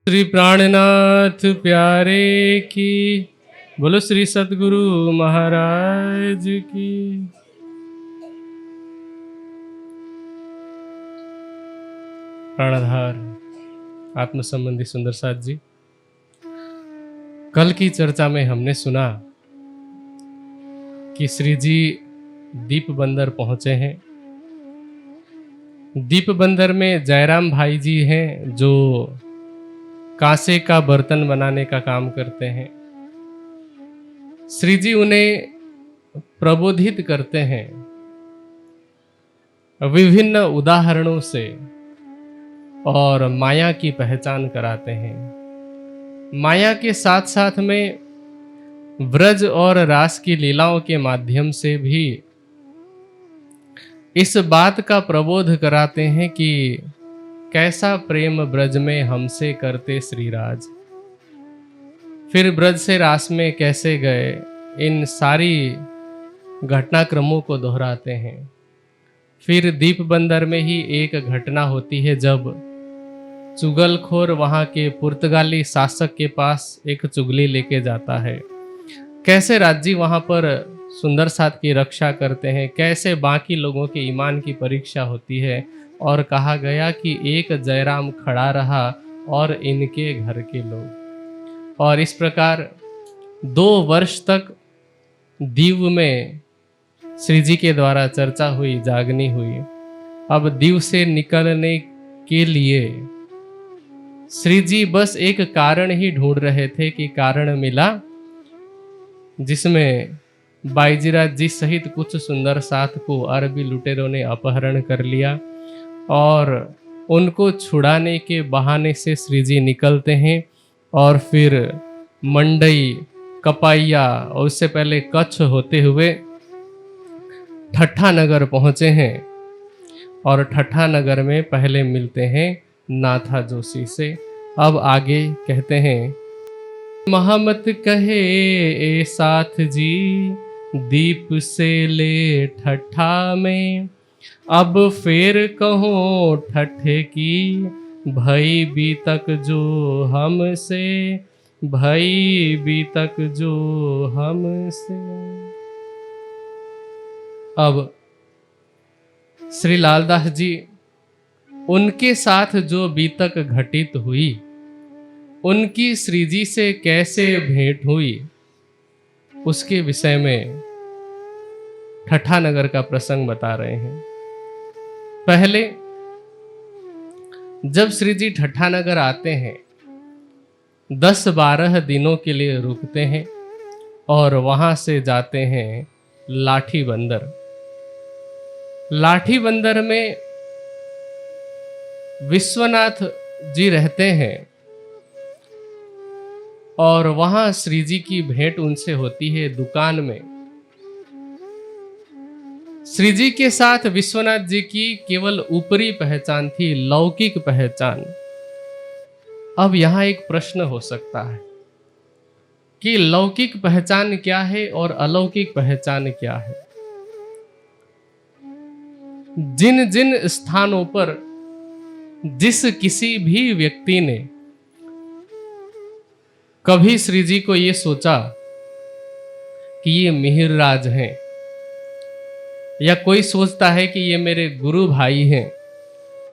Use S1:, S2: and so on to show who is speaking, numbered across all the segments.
S1: श्री प्राणनाथ प्यारे की, बोलो श्री सतगुरु महाराज की। प्राणाधार आत्म संबंधी सुंदर साथ जी, कल की चर्चा में हमने सुना कि श्री जी दीप बंदर पहुंचे हैं। दीप बंदर में जयराम भाई जी हैं जो कांसे का बर्तन बनाने का काम करते हैं। श्री जी उन्हें प्रबोधित करते हैं विभिन्न उदाहरणों से और माया की पहचान कराते हैं। माया के साथ साथ में ब्रज और रास की लीलाओं के माध्यम से भी इस बात का प्रबोध कराते हैं कि कैसा प्रेम ब्रज में हमसे करते श्रीराज, फिर ब्रज से रास में कैसे गए, इन सारी घटनाक्रमों को दोहराते हैं। फिर दीप बंदर में ही एक घटना होती है जब चुगलखोर वहां के पुर्तगाली शासक के पास एक चुगली लेके जाता है। कैसे राजी वहां पर सुंदर साथ की रक्षा करते हैं, कैसे बाकी लोगों के ईमान की परीक्षा होती है और कहा गया कि एक जयराम खड़ा रहा और इनके घर के लोग। और इस प्रकार 2 वर्ष तक दीव में श्री जी के द्वारा चर्चा हुई, जागनी हुई। अब दीव से निकलने के लिए श्री जी बस एक कारण ही ढूंढ रहे थे कि कारण मिला जिसमें बाईजीराज जी सहित कुछ सुंदर साथ को अरबी लुटेरों ने अपहरण कर लिया और उनको छुड़ाने के बहाने से श्री जी निकलते हैं और फिर मंडई, कपाइया और उससे पहले कच्छ होते हुए ठट्ठा नगर पहुंचे हैं। और ठट्ठा नगर में पहले मिलते हैं नाथा जोशी से। अब आगे कहते हैं, महामत कहे ए साथ जी दीप से ले ठट्ठा में, अब फेर कहो ठट्ठे की भई बीतक जो हमसे, भई बीतक जो हमसे। अब श्री लालदास जी उनके साथ जो बीतक घटित हुई, उनकी श्री जी से कैसे भेंट हुई, उसके विषय में ठट्ठा नगर का प्रसंग बता रहे हैं। पहले जब श्री जी ठट्ठा नगर आते हैं 10-12 दिनों के लिए रुकते हैं और वहां से जाते हैं लाठी बंदर। लाठी बंदर में विश्वनाथ जी रहते हैं और वहां श्री जी की भेंट उनसे होती है दुकान में। श्री जी के साथ विश्वनाथ जी की केवल ऊपरी पहचान थी, लौकिक पहचान। अब यहां एक प्रश्न हो सकता है कि लौकिक पहचान क्या है और अलौकिक पहचान क्या है। जिन जिन स्थानों पर जिस किसी भी व्यक्ति ने कभी श्री जी को ये सोचा कि ये मिहिर राज हैं, या कोई सोचता है कि ये मेरे गुरु भाई हैं,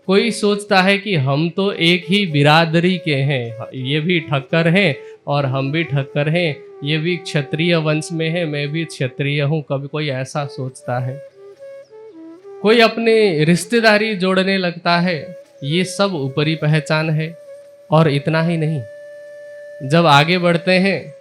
S1: कोई सोचता है कि हम तो एक ही बिरादरी के हैं, ये भी ठक्कर हैं और हम भी ठक्कर हैं, ये भी क्षत्रिय वंश में है, मैं भी क्षत्रिय हूं, कभी कोई ऐसा सोचता है। कोई अपनी रिश्तेदारी जोड़ने लगता है, ये सब ऊपरी पहचान है। और इतना ही नहीं, जब आगे बढ़ते हैं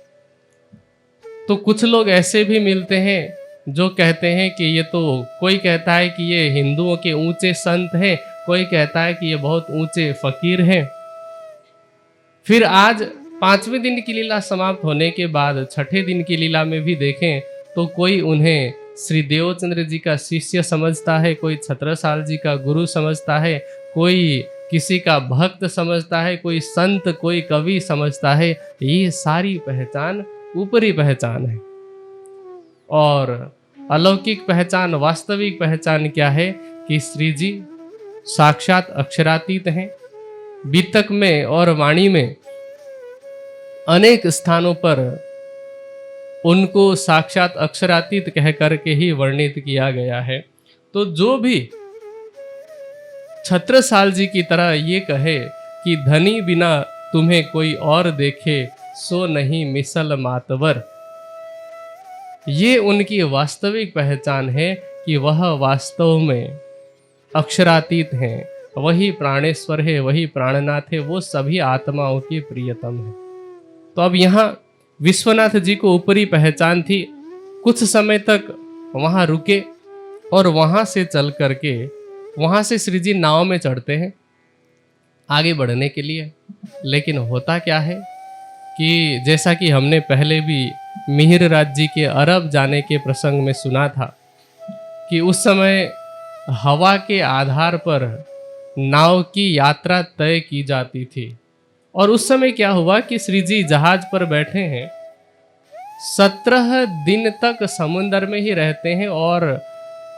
S1: तो कुछ लोग ऐसे भी मिलते हैं जो कहते हैं कि ये तो, कोई कहता है कि ये हिंदुओं के ऊंचे संत हैं, कोई कहता है कि ये बहुत ऊंचे फकीर हैं। फिर आज 5वें दिन की लीला समाप्त होने के बाद 6ठे दिन की लीला में भी देखें तो कोई उन्हें श्री देवचंद्र जी का शिष्य समझता है, कोई छत्रसाल जी का गुरु समझता है, कोई किसी का भक्त समझता है, कोई संत, कोई कवि समझता है। ये सारी पहचान ऊपरी पहचान है। और अलौकिक पहचान, वास्तविक पहचान क्या है कि श्री जी साक्षात अक्षरातीत हैं, बीतक में और वाणी में अनेक स्थानों पर उनको साक्षात अक्षरातीत कह करके ही वर्णित किया गया है। तो जो भी छत्रसाल जी की तरह ये कहे कि धनी बिना तुम्हें कोई और देखे सो नहीं मिसल मातवर, ये उनकी वास्तविक पहचान है कि वह वास्तव में अक्षरातीत हैं, वही प्राणेश्वर है, वही प्राणनाथ है, वो सभी आत्माओं की प्रियतम है। तो अब यहाँ विश्वनाथ जी को ऊपरी पहचान थी, कुछ समय तक वहाँ रुके और वहाँ से चल करके वहाँ से श्री जी नाव में चढ़ते हैं आगे बढ़ने के लिए। लेकिन होता क्या है कि जैसा कि हमने पहले भी मिहिर राज जी के अरब जाने के प्रसंग में सुना था कि उस समय हवा के आधार पर नाव की यात्रा तय की जाती थी। और उस समय क्या हुआ कि श्री जी जहाज पर बैठे हैं, 17 दिन तक समुद्र में ही रहते हैं और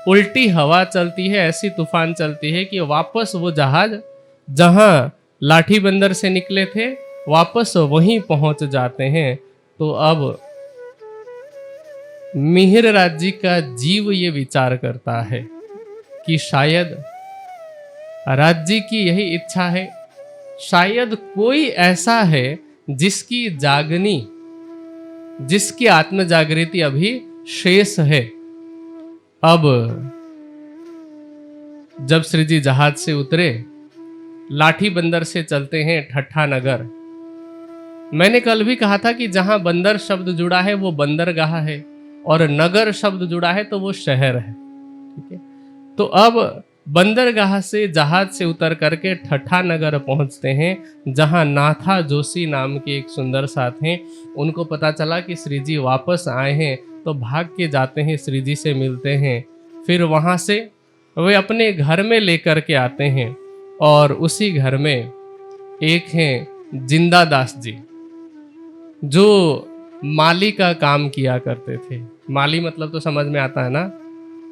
S1: उल्टी हवा चलती है, ऐसी तूफान चलती है कि वापस वो जहाज जहां लाठी बंदर से निकले थे वापस वहीं पहुंच जाते हैं। तो अब मिहिर राज जी का जीव ये विचार करता है कि शायद राज जी की यही इच्छा है, शायद कोई ऐसा है जिसकी जागनी, जिसकी आत्म जागृति अभी शेष है। अब जब श्री जी जहाज से उतरे, लाठी बंदर से चलते हैं ठट्ठा नगर। मैंने कल भी कहा था कि जहां बंदर शब्द जुड़ा है वो बंदरगाह है और नगर शब्द जुड़ा है तो वो शहर है। ठीक है, तो अब बंदरगाह से जहाज से उतर करके ठट्ठा नगर पहुंचते हैं जहां नाथा जोशी नाम के एक सुंदर साथ हैं। उनको पता चला कि श्री जी वापस आए हैं तो भाग के जाते हैं, श्री जी से मिलते हैं। फिर वहां से वे अपने घर में लेकर के आते हैं और उसी घर में एक हैं जिंदा दास जी जो माली का काम किया करते थे। माली मतलब तो समझ में आता है ना,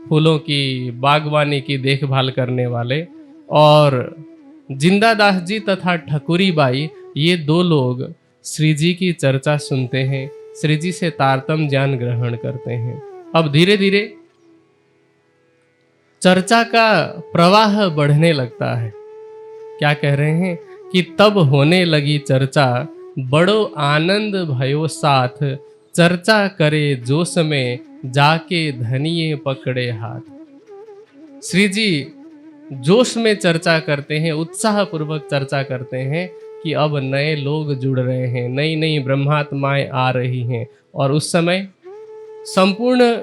S1: फूलों की बागवानी की देखभाल करने वाले। और जिंदा दास जी तथा ठकुरी बाई, ये दो लोग श्री जी की चर्चा सुनते हैं, श्री जी से तारतम ज्ञान ग्रहण करते हैं। अब धीरे धीरे चर्चा का प्रवाह बढ़ने लगता है। क्या कह रहे हैं कि तब होने लगी चर्चा, बड़ो आनंद भयो साथ, चर्चा करे जोश में जाके धनिये पकड़े हाथ। श्री जी जोश में चर्चा करते हैं, उत्साह पूर्वक चर्चा करते हैं कि अब नए लोग जुड़ रहे हैं, नई नई ब्रह्मात्माएं आ रही हैं। और उस समय संपूर्ण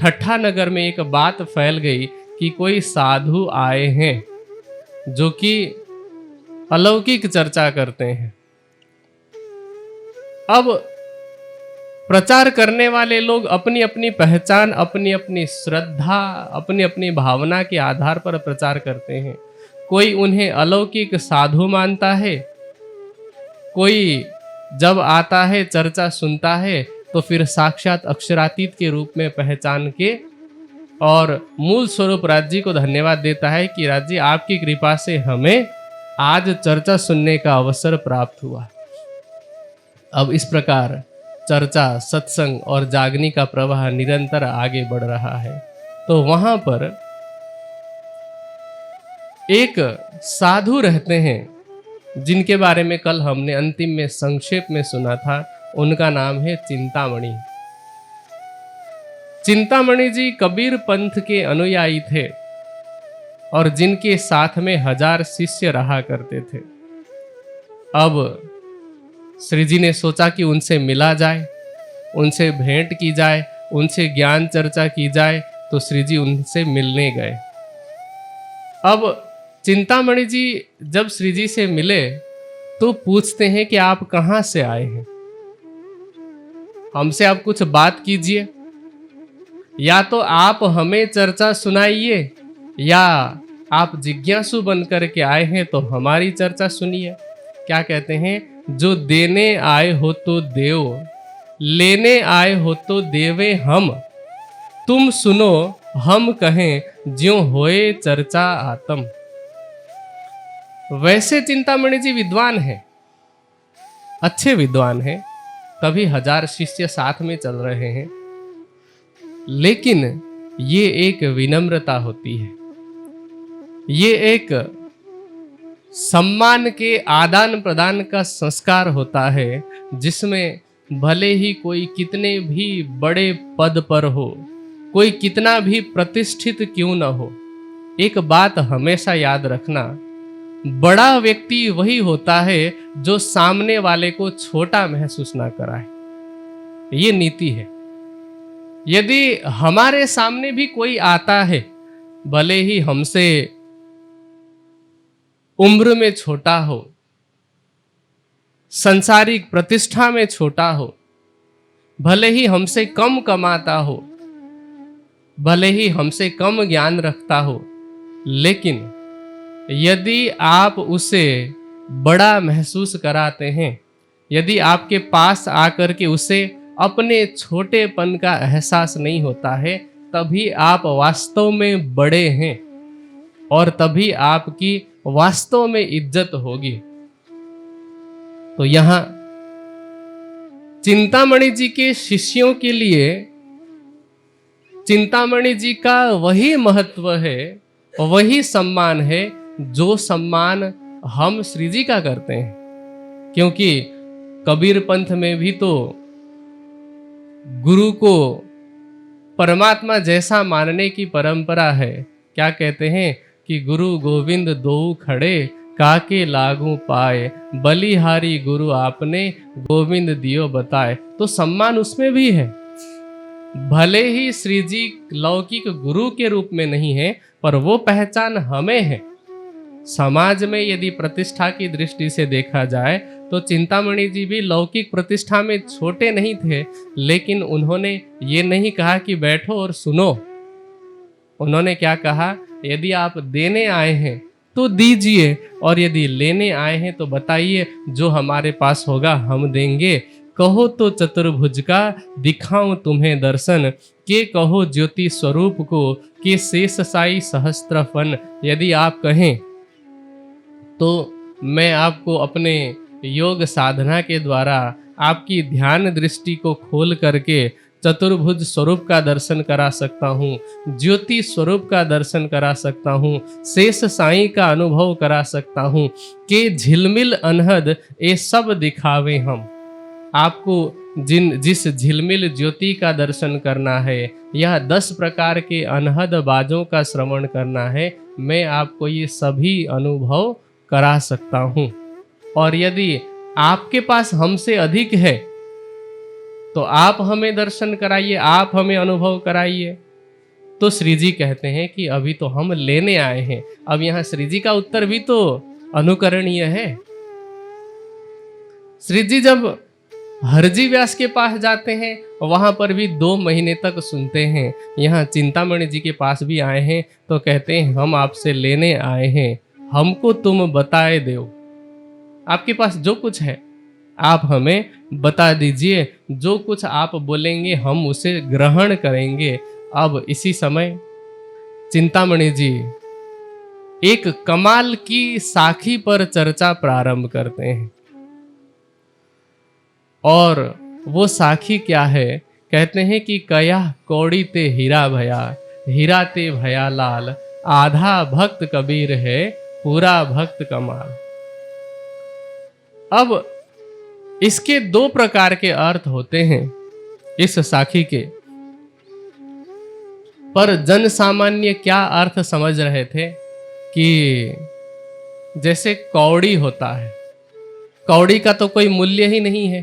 S1: ठट्ठा नगर में एक बात फैल गई कि कोई साधु आए हैं जो कि अलौकिक चर्चा करते हैं। अब प्रचार करने वाले लोग अपनी अपनी पहचान, अपनी अपनी श्रद्धा, अपनी अपनी भावना के आधार पर प्रचार करते हैं। कोई उन्हें अलौकिक साधु मानता है, कोई जब आता है चर्चा सुनता है तो फिर साक्षात अक्षरातीत के रूप में पहचान के और मूल स्वरूप राज जी को धन्यवाद देता है कि राज जी आपकी कृपा से हमें आज चर्चा सुनने का अवसर प्राप्त हुआ। अब इस प्रकार चर्चा, सत्संग और जागनी का प्रवाह निरंतर आगे बढ़ रहा है। तो वहां पर एक साधु रहते हैं जिनके बारे में कल हमने अंतिम में संक्षेप में सुना था। उनका नाम है चिंतामणि। चिंतामणि जी कबीर पंथ के अनुयायी थे और जिनके साथ में 1000 शिष्य रहा करते थे। अब श्री जी ने सोचा कि उनसे मिला जाए, उनसे भेंट की जाए, उनसे ज्ञान चर्चा की जाए। तो श्री जी उनसे मिलने गए। अब चिंतामणि जी जब श्री जी से मिले तो पूछते हैं कि आप कहाँ से आए हैं, हमसे आप कुछ बात कीजिए, या तो आप हमें चर्चा सुनाइए या आप जिज्ञासु बन करके आए हैं तो हमारी चर्चा सुनिए। क्या कहते हैं, जो देने आए हो तो देव, लेने आए हो तो देवे हम, तुम सुनो हम कहें ज्यों होए चर्चा आत्म। वैसे चिंतामणि जी विद्वान हैं, अच्छे विद्वान हैं, तभी 1000 शिष्य साथ में चल रहे हैं। लेकिन ये एक विनम्रता होती है, ये एक सम्मान के आदान प्रदान का संस्कार होता है, जिसमें भले ही कोई कितने भी बड़े पद पर हो, कोई कितना भी प्रतिष्ठित क्यों न हो, एक बात हमेशा याद रखना, बड़ा व्यक्ति वही होता है जो सामने वाले को छोटा महसूस ना कराए। ये नीति है। यदि हमारे सामने भी कोई आता है, भले ही हमसे उम्र में छोटा हो, संसारिक प्रतिष्ठा में छोटा हो, भले ही हमसे कम कमाता हो, भले ही हमसे कम ज्ञान रखता हो, लेकिन यदि आप उसे बड़ा महसूस कराते हैं, यदि आपके पास आकर के उसे अपने छोटेपन का एहसास नहीं होता है, तभी आप वास्तव में बड़े हैं और तभी आपकी वास्तव में इज्जत होगी। तो यहां चिंतामणि जी के शिष्यों के लिए चिंतामणि जी का वही महत्व है, वही सम्मान है जो सम्मान हम श्री जी का करते हैं। क्योंकि कबीर पंथ में भी तो गुरु को परमात्मा जैसा मानने की परंपरा है। क्या कहते हैं कि गुरु गोविंद दोऊ खड़े, काके लागू पाए, बलिहारी गुरु आपने, गोविंद दियो बताए। तो सम्मान उसमें भी है। भले ही श्री जी लौकिक गुरु के रूप में नहीं है, पर वो पहचान हमें है। समाज में यदि प्रतिष्ठा की दृष्टि से देखा जाए तो चिंतामणि जी भी लौकिक प्रतिष्ठा में छोटे नहीं थे, लेकिन उन्होंने ये नहीं कहा कि बैठो और सुनो। उन्होंने क्या कहा, यदि आप देने आए हैं तो दीजिए, और यदि लेने आए हैं तो बताइए, जो हमारे पास होगा हम देंगे। कहो तो चतुर्भुज का दिखाऊं तुम्हें दर्शन, के कहो ज्योति स्वरूप को, के शेष साई सहस्त्र फन। यदि आप कहें तो मैं आपको अपने योग साधना के द्वारा आपकी ध्यान दृष्टि को खोल करके चतुर्भुज स्वरूप का दर्शन करा सकता हूँ, ज्योति स्वरूप का दर्शन करा सकता हूँ, शेष साईं का अनुभव करा सकता हूँ, के झिलमिल अनहद ये सब दिखावे हम। आपको जिस झिलमिल ज्योति का दर्शन करना है, यह 10 प्रकार के अनहद बाजों का श्रवण करना है, मैं आपको ये सभी अनुभव करा सकता हूँ। और यदि आपके पास हमसे अधिक है तो आप हमें दर्शन कराइए, आप हमें अनुभव कराइए। तो श्री जी कहते हैं कि अभी तो हम लेने आए हैं। अब यहाँ श्री जी का उत्तर भी तो अनुकरणीय है। श्री जी जब हरजी व्यास के पास जाते हैं, वहां पर भी 2 महीने तक सुनते हैं। यहाँ चिंतामणि जी के पास भी आए हैं तो कहते हैं हम आपसे लेने आए हैं, हमको तुम बताए दो। आपके पास जो कुछ है आप हमें बता दीजिए, जो कुछ आप बोलेंगे हम उसे ग्रहण करेंगे। अब इसी समय चिंतामणि जी एक कमाल की साखी पर चर्चा प्रारंभ करते हैं। और वो साखी क्या है, कहते हैं कि कया कौड़ी ते हीरा भया, हीरा ते भया लाल, आधा भक्त कबीर है, पूरा भक्त कमाल। अब इसके 2 प्रकार के अर्थ होते हैं इस साखी के, पर जन सामान्य क्या अर्थ समझ रहे थे कि जैसे कौड़ी होता है, कौड़ी का तो कोई मूल्य ही नहीं है,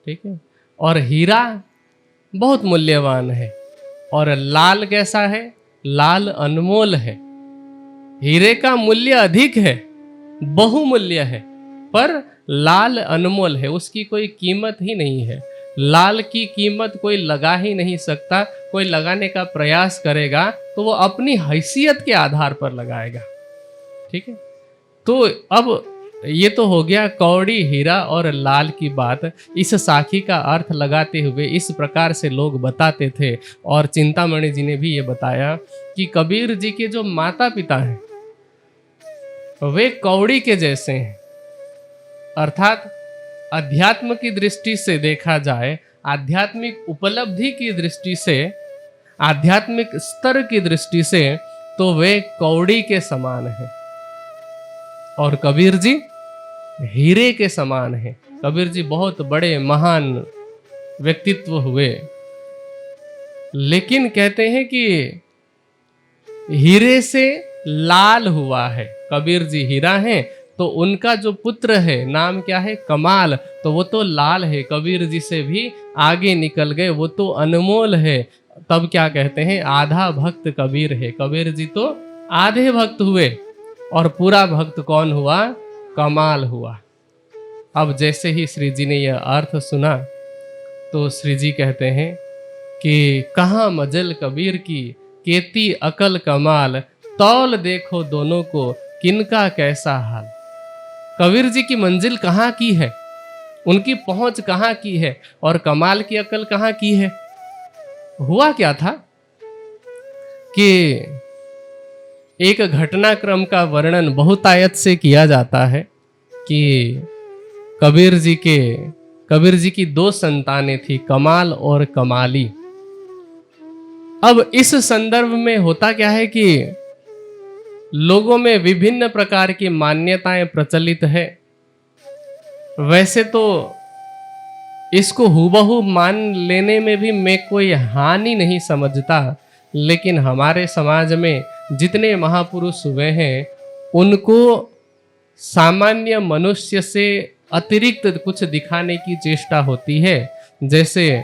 S1: ठीक है, और हीरा बहुत मूल्यवान है, और लाल कैसा है, लाल अनमोल है। हीरे का मूल्य अधिक है, बहुमूल्य है, पर लाल अनमोल है, उसकी कोई कीमत ही नहीं है। लाल की कीमत कोई लगा ही नहीं सकता। कोई लगाने का प्रयास करेगा तो वो अपनी हैसियत के आधार पर लगाएगा, ठीक है। तो अब ये तो हो गया कौड़ी, हीरा और लाल की बात। इस साखी का अर्थ लगाते हुए इस प्रकार से लोग बताते थे, और चिंतामणि जी ने भी ये बताया कि कबीर जी के जो माता पिता हैं वे कौड़ी के जैसे हैं। अर्थात अध्यात्म की दृष्टि से देखा जाए, आध्यात्मिक उपलब्धि की दृष्टि से, आध्यात्मिक स्तर की दृष्टि से तो वे कौड़ी के समान हैं और कबीर जी हीरे के समान हैं। कबीर जी बहुत बड़े महान व्यक्तित्व हुए, लेकिन कहते हैं कि हीरे से लाल हुआ है। कबीर जी हीरा हैं तो उनका जो पुत्र है नाम क्या है? कमाल। तो वो तो लाल है, कबीर जी से भी आगे निकल गए, वो तो अनमोल है। तब क्या कहते हैं? आधा भक्त कबीर है। कबीर जी तो आधे भक्त हुए और पूरा भक्त कौन हुआ? कमाल हुआ। अब जैसे ही श्री जी ने यह अर्थ सुना तो श्री जी कहते हैं कि कहाँ मजल कबीर की, केती अकल कमाल, तौल देखो दोनों को, किनका कैसा हाल। कबीर जी की मंजिल कहाँ की है, उनकी पहुंच कहाँ की है और कमाल की अकल कहाँ की है। हुआ क्या था कि एक घटनाक्रम का वर्णन बहुतायत से किया जाता है कि कबीर जी की दो संतानें थी, कमाल और कमाली। अब इस संदर्भ में होता क्या है कि लोगों में विभिन्न प्रकार की मान्यताएं प्रचलित है। वैसे तो इसको हुबहू मान लेने में भी मैं कोई हानि नहीं समझता, लेकिन हमारे समाज में जितने महापुरुष हुए हैं उनको सामान्य मनुष्य से अतिरिक्त कुछ दिखाने की चेष्टा होती है। जैसे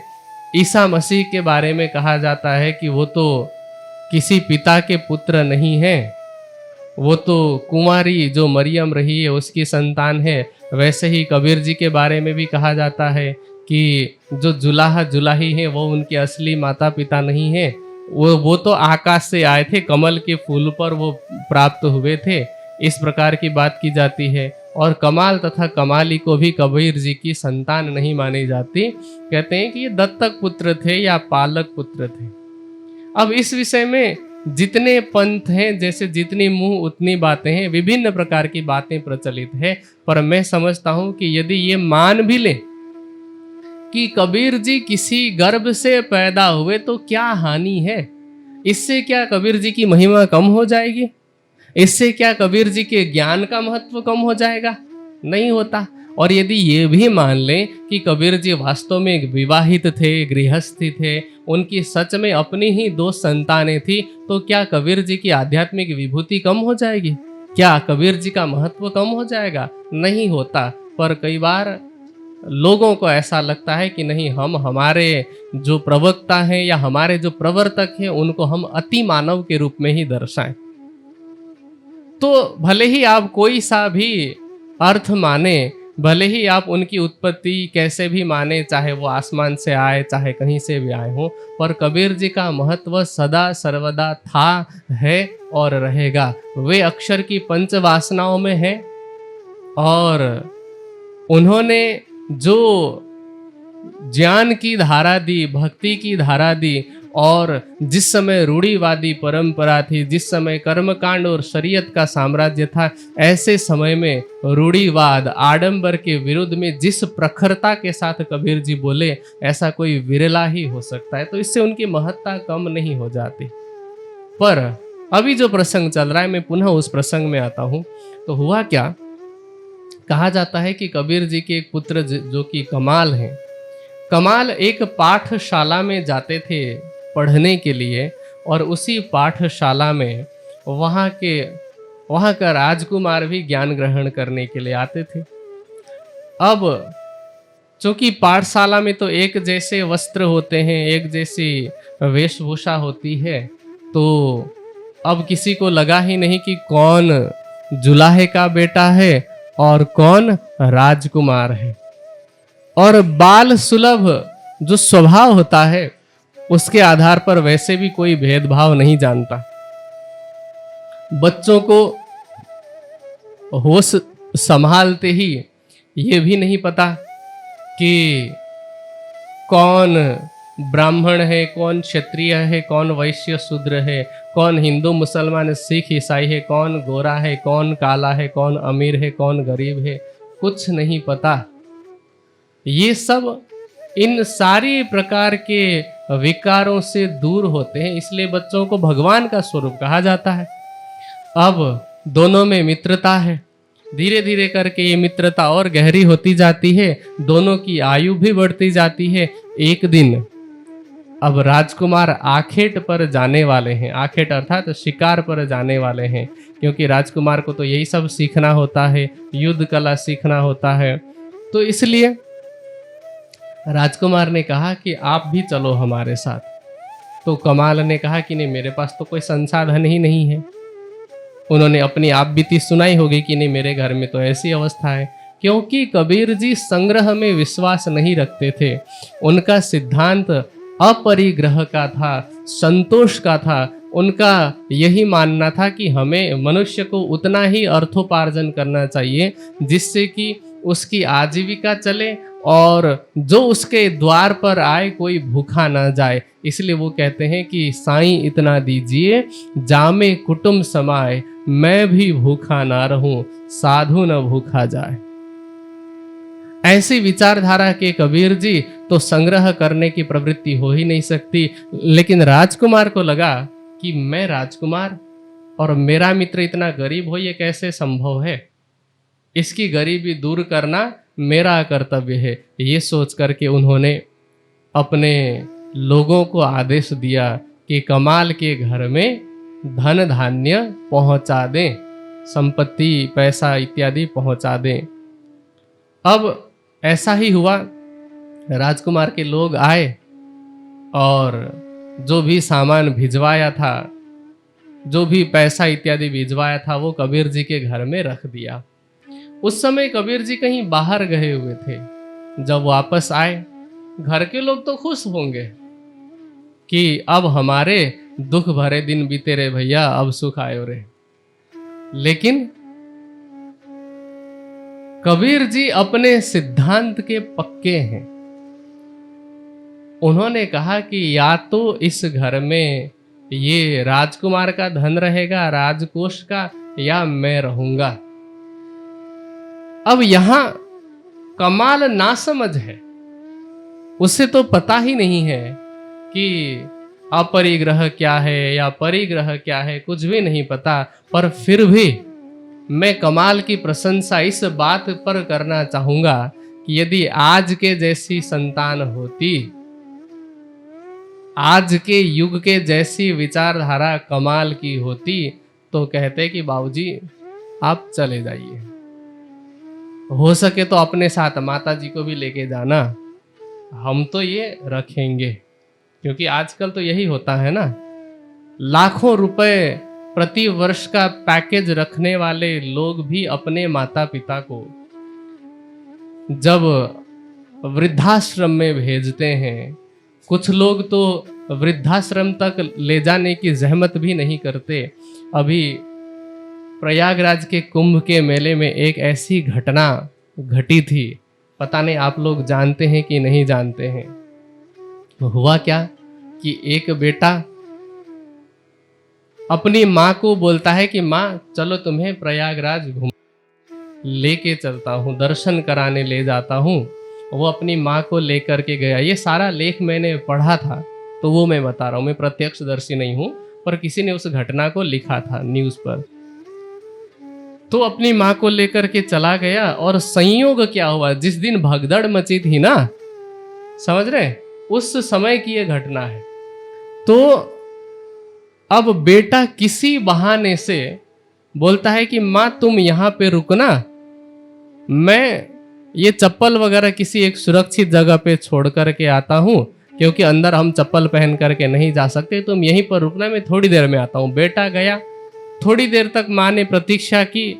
S1: ईसा मसीह के बारे में कहा जाता है कि वो तो किसी पिता के पुत्र नहीं है, वो तो कुंवारी जो मरियम रही है उसकी संतान है। वैसे ही कबीर जी के बारे में भी कहा जाता है कि जो जुलाहा जुलाही है वो उनके असली माता पिता नहीं है, वो तो आकाश से आए थे, कमल के फूल पर वो प्राप्त हुए थे। इस प्रकार की बात की जाती है। और कमाल तथा कमाली को भी कबीर जी की संतान नहीं मानी जाती। कहते हैं कि ये दत्तक पुत्र थे या पालक पुत्र थे। अब इस विषय में जितने पंथ हैं, जैसे जितनी मुंह उतनी बातें हैं, विभिन्न प्रकार की बातें प्रचलित है। पर मैं समझता हूं कि यदि ये मान भी लें कि कबीर जी किसी गर्भ से पैदा हुए तो क्या हानि है? इससे क्या कबीर जी की महिमा कम हो जाएगी? इससे क्या कबीर जी के ज्ञान का महत्व कम हो जाएगा? नहीं होता। और यदि ये भी मान लें कि कबीर जी वास्तव में विवाहित थे, गृहस्थी थे, उनकी सच में अपनी ही दो संतानें थी, तो क्या कबीर जी की आध्यात्मिक विभूति कम हो जाएगी? क्या कबीर जी का महत्व कम हो जाएगा? नहीं होता। पर कई बार लोगों को ऐसा लगता है कि नहीं, हम हमारे जो प्रवक्ता हैं या हमारे जो प्रवर्तक हैं उनको हम अति मानव के रूप में ही दर्शाएं। तो भले ही आप कोई सा भी अर्थ माने, भले ही आप उनकी उत्पत्ति कैसे भी माने, चाहे वो आसमान से आए चाहे कहीं से भी आए हो, पर कबीर जी का महत्व सदा सर्वदा था, है और रहेगा। वे अक्षर की पंच वासनाओं में है और उन्होंने जो ज्ञान की धारा दी, भक्ति की धारा दी, और जिस समय रूढ़िवादी परंपरा थी, जिस समय कर्मकांड और शरीयत का साम्राज्य था, ऐसे समय में रूढ़िवाद आडंबर के विरुद्ध में जिस प्रखरता के साथ कबीर जी बोले, ऐसा कोई विरला ही हो सकता है। तो इससे उनकी महत्ता कम नहीं हो जाती। पर अभी जो प्रसंग चल रहा है, मैं पुनः उस प्रसंग में आता हूँ। तो हुआ क्या, कहा जाता है कि कबीर जी के एक पुत्र जो कि कमाल हैं, कमाल एक पाठशाला में जाते थे पढ़ने के लिए, और उसी पाठशाला में वहाँ का राजकुमार भी ज्ञान ग्रहण करने के लिए आते थे। अब चूंकि पाठशाला में तो एक जैसे वस्त्र होते हैं, एक जैसी वेशभूषा होती है, तो अब किसी को लगा ही नहीं कि कौन जुलाहे का बेटा है और कौन राजकुमार है। और बाल सुलभ जो स्वभाव होता है उसके आधार पर वैसे भी कोई भेदभाव नहीं जानता। बच्चों को होश संभालते ही ये भी नहीं पता कि कौन ब्राह्मण है, कौन क्षत्रिय है, कौन वैश्य शूद्र है, कौन हिंदू मुसलमान सिख ईसाई है, कौन गोरा है, कौन काला है, कौन अमीर है, कौन गरीब है, कुछ नहीं पता। ये सब इन सारी प्रकार के विकारों से दूर होते हैं, इसलिए बच्चों को भगवान का स्वरूप कहा जाता है। अब दोनों में मित्रता है, धीरे धीरे करके ये मित्रता और गहरी होती जाती है, दोनों की आयु भी बढ़ती जाती है। एक दिन अब राजकुमार आखेट पर जाने वाले हैं, आखेट अर्थात शिकार पर जाने वाले हैं, क्योंकि राजकुमार को तो यही सब सीखना होता है, युद्ध कला सीखना होता है। तो इसलिए राजकुमार ने कहा कि आप भी चलो हमारे साथ। तो कमाल ने कहा कि नहीं, मेरे पास तो कोई संसाधन ही नहीं है। उन्होंने अपनी आप बीती सुनाई होगी कि नहीं, मेरे घर में तो ऐसी अवस्था है, क्योंकि कबीर जी संग्रह में विश्वास नहीं रखते थे। उनका सिद्धांत अपरिग्रह का था, संतोष का था। उनका यही मानना था कि हमें मनुष्य को उतना ही अर्थोपार्जन करना चाहिए जिससे कि उसकी आजीविका चले और जो उसके द्वार पर आए कोई भूखा ना जाए। इसलिए वो कहते हैं कि साईं इतना दीजिए जामे कुटुंब समाए, मैं भी भूखा ना रहूं साधु न भूखा जाए। ऐसी विचारधारा के कबीर जी तो संग्रह करने की प्रवृत्ति हो ही नहीं सकती। लेकिन राजकुमार को लगा कि मैं राजकुमार और मेरा मित्र इतना गरीब हो, ये कैसे संभव है? इसकी गरीबी दूर करना मेरा कर्तव्य है। ये सोच करके उन्होंने अपने लोगों को आदेश दिया कि कमाल के घर में धन धान्य पहुंचा दें, संपत्ति पैसा इत्यादि पहुंचा दें। अब ऐसा ही हुआ, राजकुमार के लोग आए और जो भी सामान भिजवाया था, जो भी पैसा इत्यादि भिजवाया था, वो कबीर जी के घर में रख दिया। उस समय कबीर जी कहीं बाहर गए हुए थे। जब वापस आए, घर के लोग तो खुश होंगे कि अब हमारे दुख भरे दिन बीते रे भैया, अब सुख आयो रे। लेकिन कबीर जी अपने सिद्धांत के पक्के हैं। उन्होंने कहा कि या तो इस घर में ये राजकुमार का धन रहेगा, राजकोष का, या मैं रहूंगा। अब यहां कमाल नासमझ है, उसे तो पता ही नहीं है कि अपरिग्रह क्या है या परिग्रह क्या है, कुछ भी नहीं पता। पर फिर भी मैं कमाल की प्रशंसा इस बात पर करना चाहूंगा कि यदि आज के जैसी संतान होती, आज के युग के जैसी विचारधारा कमाल की होती, तो कहते कि बाबूजी आप चले जाइए, हो सके तो अपने साथ माता जी को भी लेके जाना, हम तो ये रखेंगे। क्योंकि आजकल तो यही होता है ना, लाखों रुपए प्रति वर्ष का पैकेज रखने वाले लोग भी अपने माता पिता को जब वृद्धाश्रम में भेजते हैं, कुछ लोग तो वृद्धाश्रम तक ले जाने की जहमत भी नहीं करते। अभी प्रयागराज के कुंभ के मेले में एक ऐसी घटना घटी थी, पता नहीं आप लोग जानते हैं कि नहीं जानते हैं। हुआ क्या कि एक बेटा अपनी माँ को बोलता है कि माँ चलो तुम्हें प्रयागराज घूम लेके चलता हूँ, दर्शन कराने ले जाता हूँ। वो अपनी माँ को लेकर के गया। ये सारा लेख मैंने पढ़ा था तो वो मैं बता रहा हूँ, मैं प्रत्यक्षदर्शी नहीं हूँ, पर किसी ने उस घटना को लिखा था न्यूज़ पर। तो अपनी माँ को लेकर के चला गया और संयोग क्या हुआ, जिस दिन भगदड़ मची थी ना, समझ रहे, उस समय की ये घटना है। तो अब बेटा किसी बहाने से बोलता है कि माँ तुम यहाँ पे रुकना, मैं ये चप्पल वगैरह किसी एक सुरक्षित जगह पे छोड़ करके आता हूँ, क्योंकि अंदर हम चप्पल पहन करके नहीं जा सकते, तुम यहीं पर रुकना, मैं थोड़ी देर में आता हूँ। बेटा गया, थोड़ी देर तक माँ ने प्रतीक्षा की,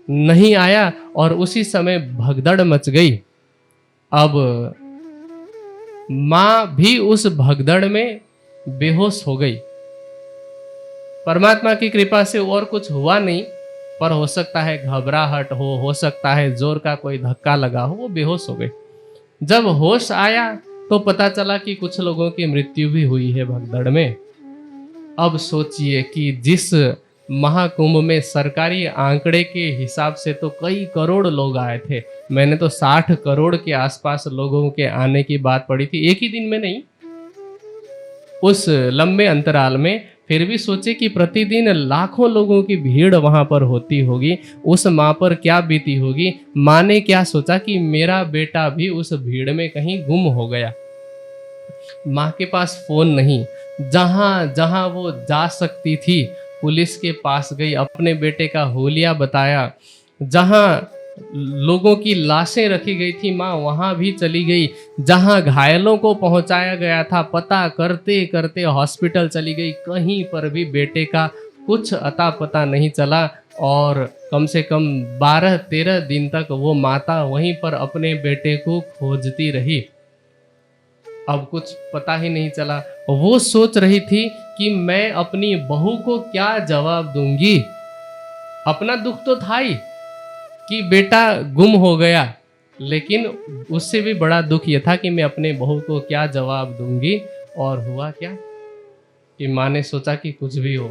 S1: नहीं आया और उसी समय भगदड़ मच गई। अब माँ भी उस भगदड़ में बेहोश हो गई। परमात्मा की कृपा से और कुछ हुआ नहीं, पर हो सकता है घबराहट हो सकता है जोर का कोई धक्का लगा हो, वो बेहोश हो गई। जब होश आया तो पता चला कि कुछ लोगों की मृत्यु भी हुई है भगदड़ में। अब सोचिए कि जिस महाकुंभ में सरकारी आंकड़े के हिसाब से तो कई करोड़ लोग आए थे, मैंने तो 60 करोड़ के आसपास लोगों के आने की बात पड़ी थी, एक ही दिन में नहीं, उस लंबे अंतराल में। फिर भी सोचे कि प्रतिदिन लाखों लोगों की भीड़ वहां पर होती होगी, उस माँ पर क्या बीती होगी। माँ ने क्या सोचा कि मेरा बेटा भी उस भीड़ में कहीं गुम हो गया। माँ के पास फोन नहीं, जहां जहां वो जा सकती थी पुलिस के पास गई, अपने बेटे का हुलिया बताया। जहां लोगों की लाशें रखी गई थी माँ वहां भी चली गई। जहां घायलों को पहुंचाया गया था पता करते करते हॉस्पिटल चली गई, कहीं पर भी बेटे का कुछ अता पता नहीं चला। और कम से कम 12-13 दिन तक वो माता वहीं पर अपने बेटे को खोजती रही। अब कुछ पता ही नहीं चला। वो सोच रही थी कि मैं अपनी बहू को क्या जवाब दूंगी। अपना दुख तो था ही कि बेटा गुम हो गया, लेकिन उससे भी बड़ा दुख यह था कि मैं अपने बहू को क्या जवाब दूंगी। और हुआ क्या कि माँ ने सोचा कि कुछ भी हो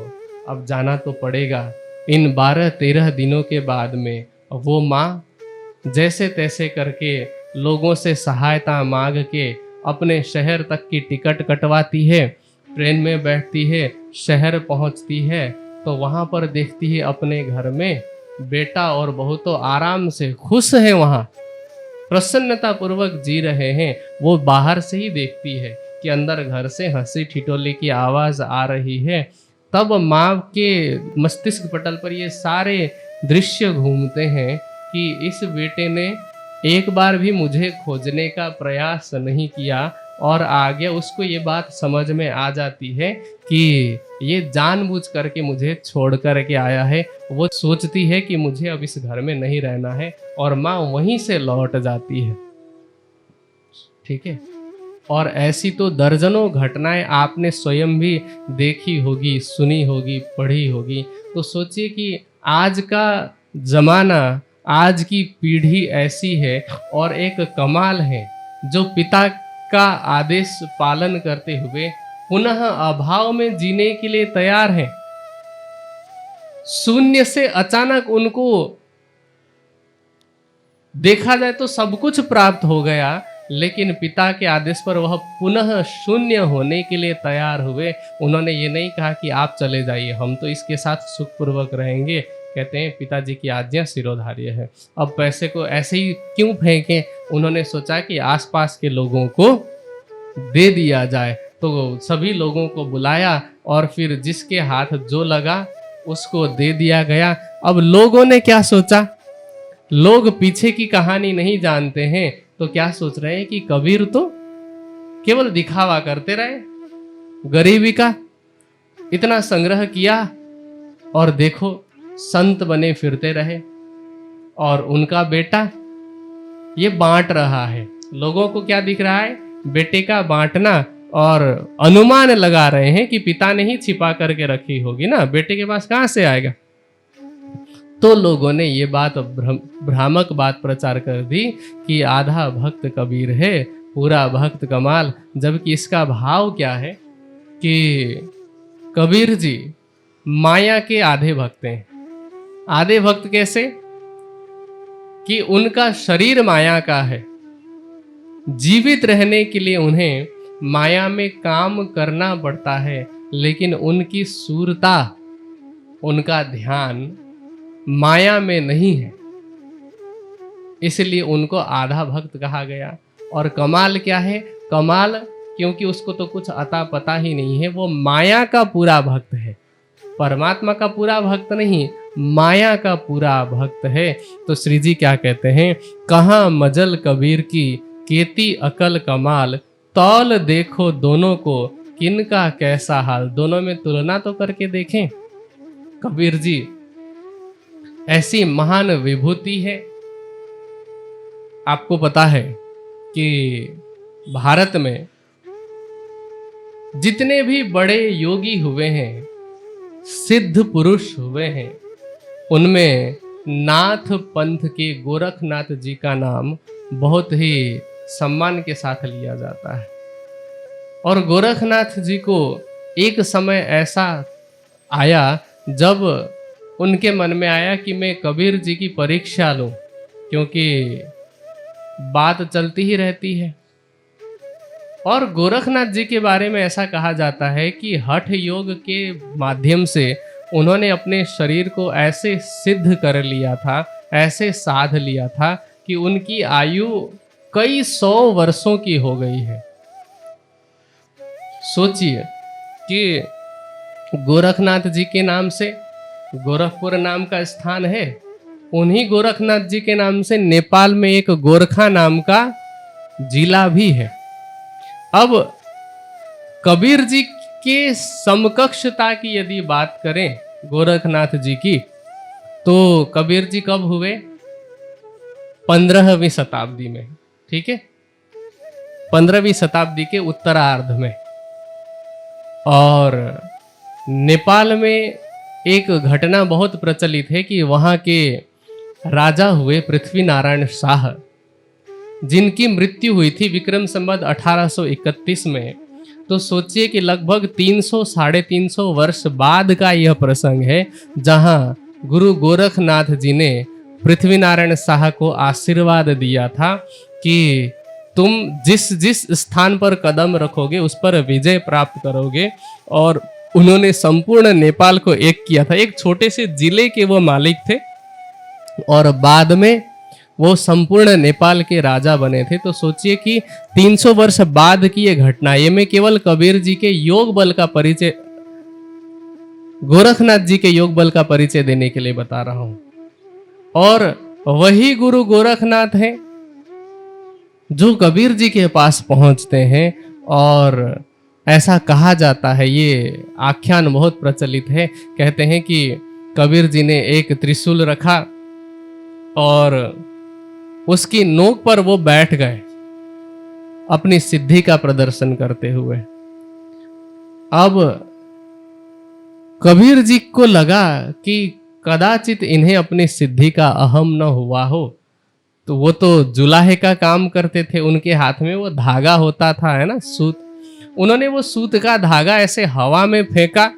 S1: अब जाना तो पड़ेगा। इन 12-13 दिनों के बाद में वो माँ जैसे तैसे करके लोगों से सहायता मांग के अपने शहर तक की टिकट कटवाती है, ट्रेन में बैठती है, शहर पहुंचती है तो वहां पर देखती है अपने घर में बेटा और बहू तो आराम से खुश है, वहां प्रसन्नता पूर्वक जी रहे हैं। वो बाहर से ही देखती है कि अंदर घर से हंसी ठिठोली की आवाज आ रही है। तब माँ के मस्तिष्क पटल पर ये सारे दृश्य घूमते हैं कि इस बेटे ने एक बार भी मुझे खोजने का प्रयास नहीं किया। और आगे उसको ये बात समझ में आ जाती है कि ये जानबूझ करके मुझे छोड़ करके आया है। वो सोचती है कि मुझे अब इस घर में नहीं रहना है और माँ वहीं से लौट जाती है। ठीक है। और ऐसी तो दर्जनों घटनाएं आपने स्वयं भी देखी होगी, सुनी होगी, पढ़ी होगी। तो सोचिए कि आज का जमाना, आज की पीढ़ी ऐसी है और एक कमाल है जो पिता का आदेश पालन करते हुए पुनः अभाव में जीने के लिए तैयार हैं। शून्य से अचानक उनको देखा जाए तो सब कुछ प्राप्त हो गया, लेकिन पिता के आदेश पर वह पुनः शून्य होने के लिए तैयार हुए। उन्होंने ये नहीं कहा कि आप चले जाइए, हम तो इसके साथ सुखपूर्वक रहेंगे। कहते हैं पिताजी की आज्ञा सिरोधार्य है। अब पैसे को ऐसे ही क्यों फेंकें। उन्होंने सोचा कि आसपास के लोगों को दे दिया जाए। तो सभी लोगों को बुलाया और फिर जिसके हाथ जो लगा उसको दे दिया गया। अब लोगों ने क्या सोचा, लोग पीछे की कहानी नहीं जानते हैं तो क्या सोच रहे हैं कि कबीर तो केवल दिखावा करते रहे, गरीबी का इतना संग्रह किया और देखो संत बने फिरते रहे, और उनका बेटा ये बांट रहा है। लोगों को क्या दिख रहा है, बेटे का बांटना, और अनुमान लगा रहे हैं कि पिता ने ही छिपा करके रखी होगी ना, बेटे के पास कहां से आएगा। तो लोगों ने ये बात भ्रामक बात प्रचार कर दी कि आधा भक्त कबीर है, पूरा भक्त कमाल। जबकि इसका भाव क्या है कि कबीर जी माया के आधे भक्त हैं। आधे भक्त कैसे कि उनका शरीर माया का है, जीवित रहने के लिए उन्हें माया में काम करना पड़ता है, लेकिन उनकी सूरता, उनका ध्यान माया में नहीं है, इसलिए उनको आधा भक्त कहा गया। और कमाल क्या है, कमाल क्योंकि उसको तो कुछ अता पता ही नहीं है, वो माया का पूरा भक्त है, परमात्मा का पूरा भक्त नहीं, माया का पूरा भक्त है। तो श्री जी क्या कहते हैं, कहाँ मजल कबीर की केती अकल कमाल, तौल देखो दोनों को किनका कैसा हाल। दोनों में तुलना तो करके देखें। कबीर जी ऐसी महान विभूति है। आपको पता है कि भारत में जितने भी बड़े योगी हुए हैं, सिद्ध पुरुष हुए हैं, उनमें नाथ पंथ के गोरखनाथ जी का नाम बहुत ही सम्मान के साथ लिया जाता है। और गोरखनाथ जी को एक समय ऐसा आया जब उनके मन में आया कि मैं कबीर जी की परीक्षा लूं, क्योंकि बात चलती ही रहती है। और गोरखनाथ जी के बारे में ऐसा कहा जाता है कि हठ योग के माध्यम से उन्होंने अपने शरीर को ऐसे सिद्ध कर लिया था, ऐसे साध लिया था कि उनकी आयु कई 100 वर्षों की हो गई है। सोचिए कि गोरखनाथ जी के नाम से गोरखपुर नाम का स्थान है, उन्हीं गोरखनाथ जी के नाम से नेपाल में एक गोरखा नाम का जिला भी है। अब कबीर जी के समकक्षता की यदि बात करें गोरखनाथ जी की, तो कबीर जी कब हुए? 15वीं शताब्दी में, ठीक है, 15वीं शताब्दी के उत्तरार्ध में। और नेपाल में एक घटना बहुत प्रचलित है कि वहाँ के राजा हुए पृथ्वी नारायण शाह, जिनकी मृत्यु हुई थी विक्रम संवत 1831 में। तो सोचिए कि लगभग 300-350 वर्ष बाद का यह प्रसंग है, जहाँ गुरु गोरखनाथ जी ने पृथ्वी नारायण शाह को आशीर्वाद दिया था कि तुम जिस जिस स्थान पर कदम रखोगे उस पर विजय प्राप्त करोगे। और उन्होंने संपूर्ण नेपाल को एक किया था। एक छोटे से जिले के वो मालिक थे और बाद में वो संपूर्ण नेपाल के राजा बने थे। तो सोचिए कि 300 वर्ष बाद की ये घटना, ये मैं केवल कबीर जी के योग बल का परिचय, गोरखनाथ जी के योग बल का परिचय देने के लिए बता रहा हूं। और वही गुरु गोरखनाथ हैं जो कबीर जी के पास पहुंचते हैं। और ऐसा कहा जाता है, ये आख्यान बहुत प्रचलित है, कहते हैं कि कबीर जी ने एक त्रिशूल रखा और उसकी नोक पर वो बैठ गए अपनी सिद्धि का प्रदर्शन करते हुए। अब कबीर जी को लगा कि कदाचित इन्हें अपनी सिद्धि का अहम न हुआ हो। तो वो तो जुलाहे का काम करते थे, उनके हाथ में वो धागा होता था, है ना, सूत। उन्होंने वो सूत का धागा ऐसे हवा में फेंका,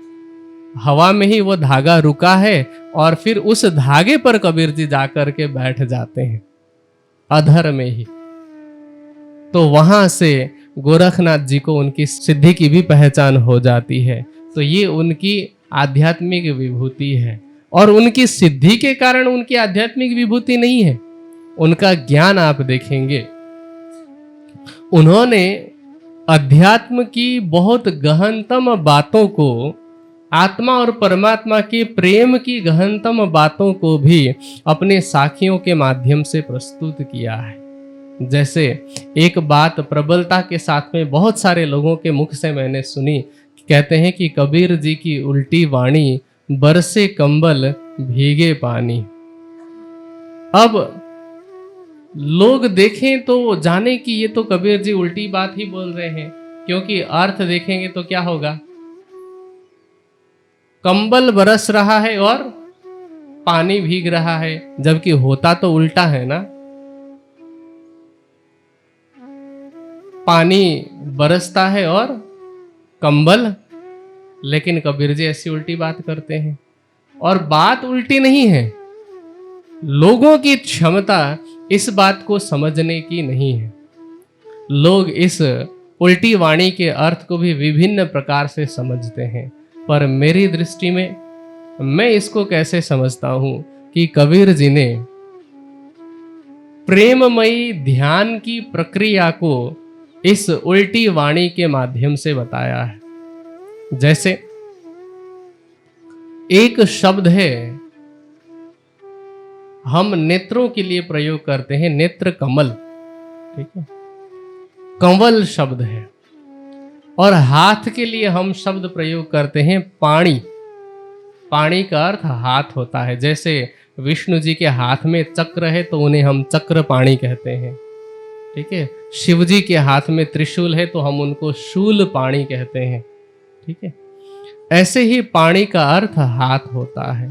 S1: हवा में ही वो धागा रुका है और फिर उस धागे पर कबीर जी जाकर के बैठ जाते हैं, अधर में ही। तो वहां से गोरखनाथ जी को उनकी सिद्धि की भी पहचान हो जाती है। तो ये उनकी आध्यात्मिक विभूति है। और उनकी सिद्धि के कारण उनकी आध्यात्मिक विभूति नहीं है, उनका ज्ञान आप देखेंगे। उन्होंने अध्यात्म की बहुत गहनतम बातों को, आत्मा और परमात्मा के प्रेम की गहनतम बातों को भी अपने साखियों के माध्यम से प्रस्तुत किया है। जैसे एक बात प्रबलता के साथ में बहुत सारे लोगों के मुख से मैंने सुनी, कहते हैं कि कबीर जी की उल्टी वाणी बरसे कंबल भीगे पानी। अब लोग देखें तो जाने कि ये तो कबीर जी उल्टी बात ही बोल रहे हैं, क्योंकि अर्थ देखेंगे तो क्या होगा? कंबल बरस रहा है और पानी भीग रहा है, जबकि होता तो उल्टा है ना। पानी बरसता है और कंबल, लेकिन कबीर जी ऐसी उल्टी बात करते हैं। और बात उल्टी नहीं है, लोगों की क्षमता इस बात को समझने की नहीं है। लोग इस उल्टी वाणी के अर्थ को भी विभिन्न प्रकार से समझते हैं, पर मेरी दृष्टि में मैं इसको कैसे समझता हूं कि कबीर जी ने प्रेममयी ध्यान की प्रक्रिया को इस उल्टी वाणी के माध्यम से बताया है। जैसे एक शब्द है, हम नेत्रों के लिए प्रयोग करते हैं, नेत्र कमल, ठीक है, कंवल शब्द है। और हाथ के लिए हम शब्द प्रयोग करते हैं पाणी। पाणी का अर्थ हाथ होता है। जैसे विष्णु जी के हाथ में चक्र है तो उन्हें हम चक्र पाणी कहते हैं, ठीक है। शिव जी के हाथ में त्रिशूल है तो हम उनको शूल पाणी कहते हैं, ठीक है। ऐसे ही पाणी का अर्थ हाथ होता है।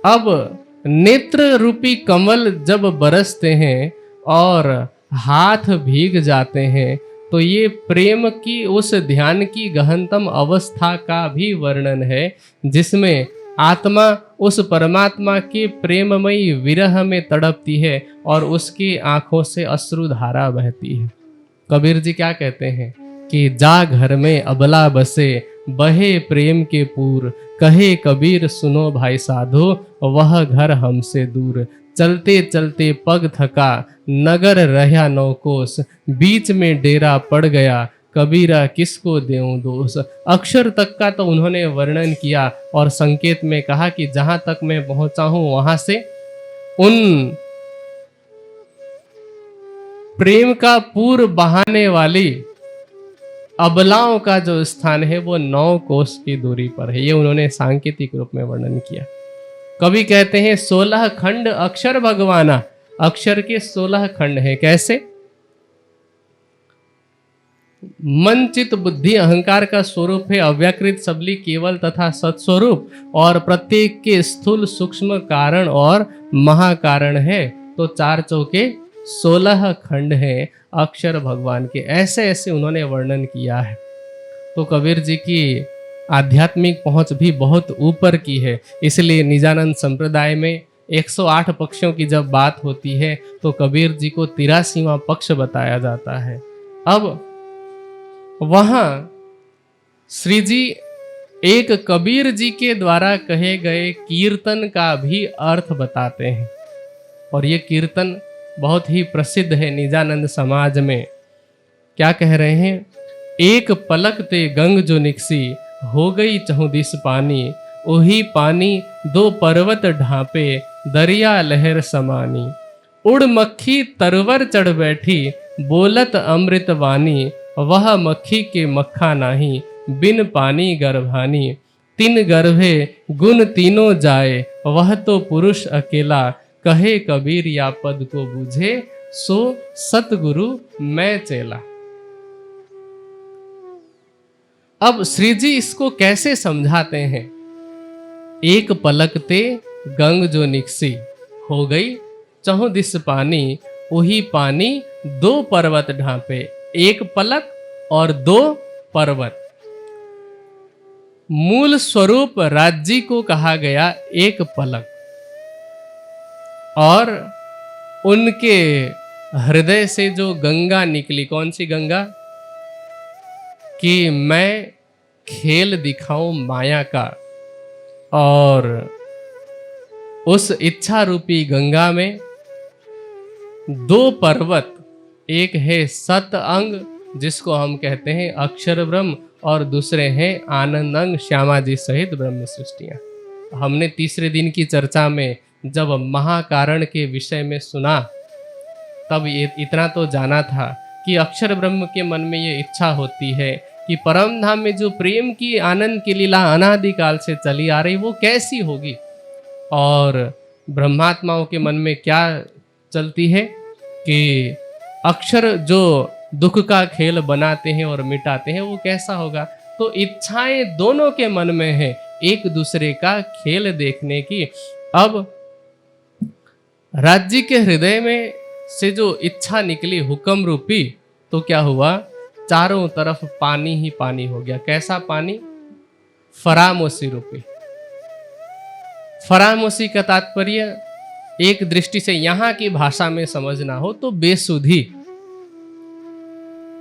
S1: अब नेत्र रूपी कमल जब बरसते हैं और हाथ भीग जाते हैं, तो ये प्रेम की उस ध्यान की गहनतम अवस्था का भी वर्णन है, जिसमें आत्मा उस परमात्मा के प्रेममयी विरह में तड़पती है और उसकी आंखों से अश्रुधारा बहती है। कबीर जी क्या कहते हैं कि जा घर में अबला बसे, बहे प्रेम के पूर, कहे कबीर सुनो भाई साधो, वह घर हमसे दूर। चलते चलते पग थका, नगर रहा नौकोस, बीच में डेरा पड़ गया, कबीरा किसको देऊं दोष। अक्षर तक का तो उन्होंने वर्णन किया और संकेत में कहा कि जहां तक मैं पहुंचा हूं वहां से उन प्रेम का पूर बहाने वाली अबलाओं का जो स्थान है वो 9 कोस की दूरी पर है। ये उन्होंने सांकेतिक रूप में वर्णन किया। कवि कहते हैं 16 खंड अक्षर भगवाना, अक्षर के 16 खंड हैं। कैसे? मन चित बुद्धि अहंकार का स्वरूप है अव्याकृत सबली केवल तथा सत्स्वरूप, और प्रत्येक के स्थूल सूक्ष्म कारण और महाकारण है। तो 4 चौके 16 खंड हैं अक्षर भगवान के। ऐसे ऐसे उन्होंने वर्णन किया है। तो कबीर जी की आध्यात्मिक पहुंच भी बहुत ऊपर की है। इसलिए निजानंद संप्रदाय में 108 पक्षों की जब बात होती है तो कबीर जी को 83वां पक्ष बताया जाता है। अब वहां श्री जी एक कबीर जी के द्वारा कहे गए कीर्तन का भी अर्थ बताते हैं, और ये कीर्तन बहुत ही प्रसिद्ध है निजानंद समाज में। क्या कह रहे हैं? एक पलक ते गंग जो निकसी, हो गई चहुदिस पानी, ओही पानी 2 पर्वत ढांपे, दरिया लहर समानी। उड़ मक्खी तरवर चढ़ बैठी, बोलत अमृत वाणी, वह मक्खी के मक्खा नाही, बिन पानी गर्भानी। 3 गर्भे गुण तीनों जाए, वह तो पुरुष अकेला, कहे कबीर या पद को बूझे, सो सतगुरु मैं चेला। अब श्री जी इसको कैसे समझाते हैं? एक पलक ते गंग जो निकसी, हो गई चहुदिस पानी, वही पानी 2 पर्वत ढांपे। 1 पलक और 2 पर्वत। मूल स्वरूप राज्य को कहा गया 1 पलक, और उनके हृदय से जो गंगा निकली, कौन सी गंगा? कि मैं खेल दिखाऊं माया का, और उस इच्छा रूपी गंगा में 2 पर्वत, एक है सत अंग जिसको हम कहते हैं अक्षर ब्रह्म, और दूसरे हैं आनंद अंग श्यामा जी सहित ब्रह्म सृष्टियां। हमने तीसरे दिन की चर्चा में जब महाकारण के विषय में सुना, तब ये इतना तो जाना था कि अक्षर ब्रह्म के मन में ये इच्छा होती है कि परम धाम में जो प्रेम की आनंद की लीला अनादिकाल से चली आ रही वो कैसी होगी, और ब्रह्मात्माओं के मन में क्या चलती है कि अक्षर जो दुख का खेल बनाते हैं और मिटाते हैं वो कैसा होगा। तो इच्छाएं दोनों के मन में है एक दूसरे का खेल देखने की। अब राज्य के हृदय में से जो इच्छा निकली हुक्म रूपी, तो क्या हुआ? चारों तरफ पानी ही पानी हो गया। कैसा पानी? फरामोशी रूपी। फरामोशी का तात्पर्य एक दृष्टि से यहां की भाषा में समझना हो तो बेसुधी।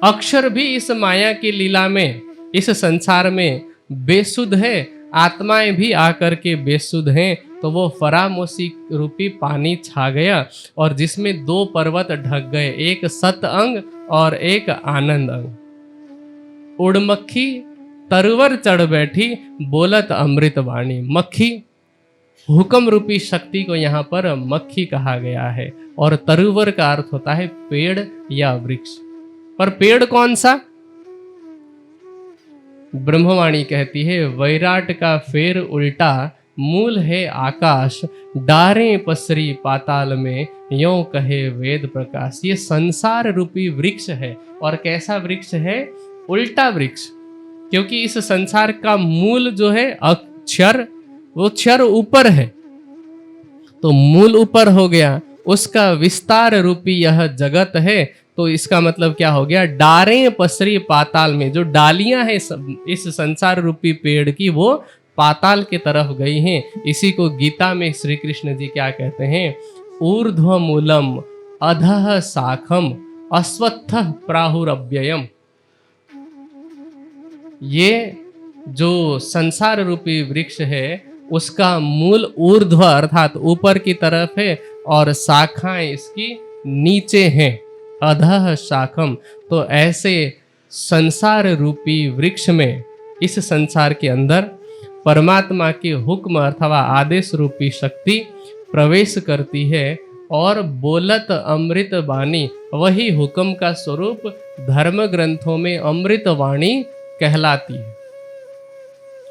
S1: अक्षर भी इस माया की लीला में, इस संसार में बेसुध है, आत्माएं भी आकर के बेसुध हैं। तो वो फरामोशी रूपी पानी छा गया, और जिसमें 2 पर्वत ढक गए, एक सत अंग और एक आनंद अंग। उड़ मक्खी तरवर चढ़ बैठी, बोलत अमृत वाणी। मक्खी हुक्म रूपी शक्ति को यहाँ पर मक्खी कहा गया है, और तरुवर का अर्थ होता है पेड़ या वृक्ष। पर पेड़ कौन सा? ब्रह्मवाणी कहती है वैराट का फेर उल्टा, मूल है आकाश, डारें पसरी पाताल में, यों कहे वेद प्रकाश। ये संसार रूपी वृक्ष है, और कैसा वृक्ष है? उल्टा वृक्ष। क्योंकि इस संसार का मूल जो है अक्षर, वो क्षर ऊपर है, तो मूल ऊपर हो गया, उसका विस्तार रूपी यह जगत है। तो इसका मतलब क्या हो गया, डारें पसरी पाताल में, जो डालियां हैं इस संसार रूपी पेड़ की वो पाताल की तरफ गई हैं। इसी को गीता में श्री कृष्ण जी क्या कहते हैं, ऊर्ध्व मूलम अधः शाखम अश्वत्थ प्राहुरव्ययम। ये जो संसार रूपी वृक्ष है उसका मूल ऊर्ध्व अर्थात ऊपर की तरफ है और शाखाएं इसकी नीचे हैं, अधः शाखम। तो ऐसे संसार रूपी वृक्ष में, इस संसार के अंदर परमात्मा के हुक्म अथवा आदेश रूपी शक्ति प्रवेश करती है और बोलत अमृत वाणी, वही हुक्म का स्वरूप धर्म ग्रंथों में अमृत वाणी कहलाती है,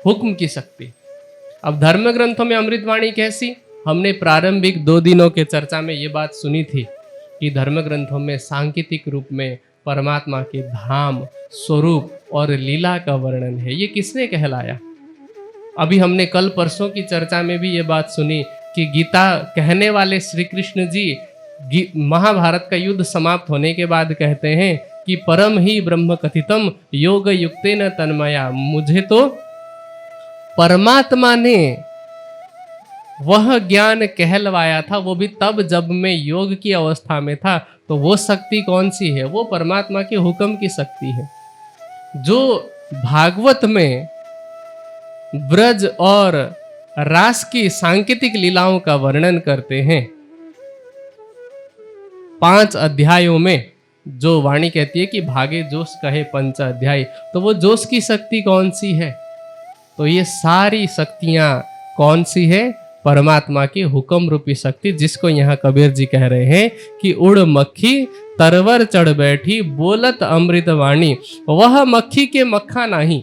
S1: हुक्म की शक्ति। अब धर्म ग्रंथों में अमृत वाणी कैसी, हमने प्रारंभिक 2 दिनों के चर्चा में ये बात सुनी थी कि धर्म ग्रंथों में सांकेतिक रूप में परमात्मा के धाम, स्वरूप और लीला का वर्णन है। ये किसने कहलाया? अभी हमने कल परसों की चर्चा में भी ये बात सुनी कि गीता कहने वाले श्री कृष्ण जी महाभारत का युद्ध समाप्त होने के बाद कहते हैं कि परम ही ब्रह्म कथितम योग युक्तेन तन्मया, मुझे तो परमात्मा ने वह ज्ञान कहलवाया था, वो भी तब जब मैं योग की अवस्था में था। तो वो शक्ति कौन सी है? वो परमात्मा के हुक्म की शक्ति है, जो भागवत में ब्रज और रास की सांकेतिक लीलाओं का वर्णन करते हैं। 5 अध्यायों में जो वाणी कहती है कि भागे जोश कहे पंच अध्याय, तो वो जोश की शक्ति कौन सी है? तो ये सारी शक्तियां कौन सी है? परमात्मा की हुक्म रूपी शक्ति, जिसको यहाँ कबीर जी कह रहे हैं कि उड़ मक्खी तरवर चढ़ बैठी बोलत अमृत वाणी, वह मक्खी के मक्खा नहीं।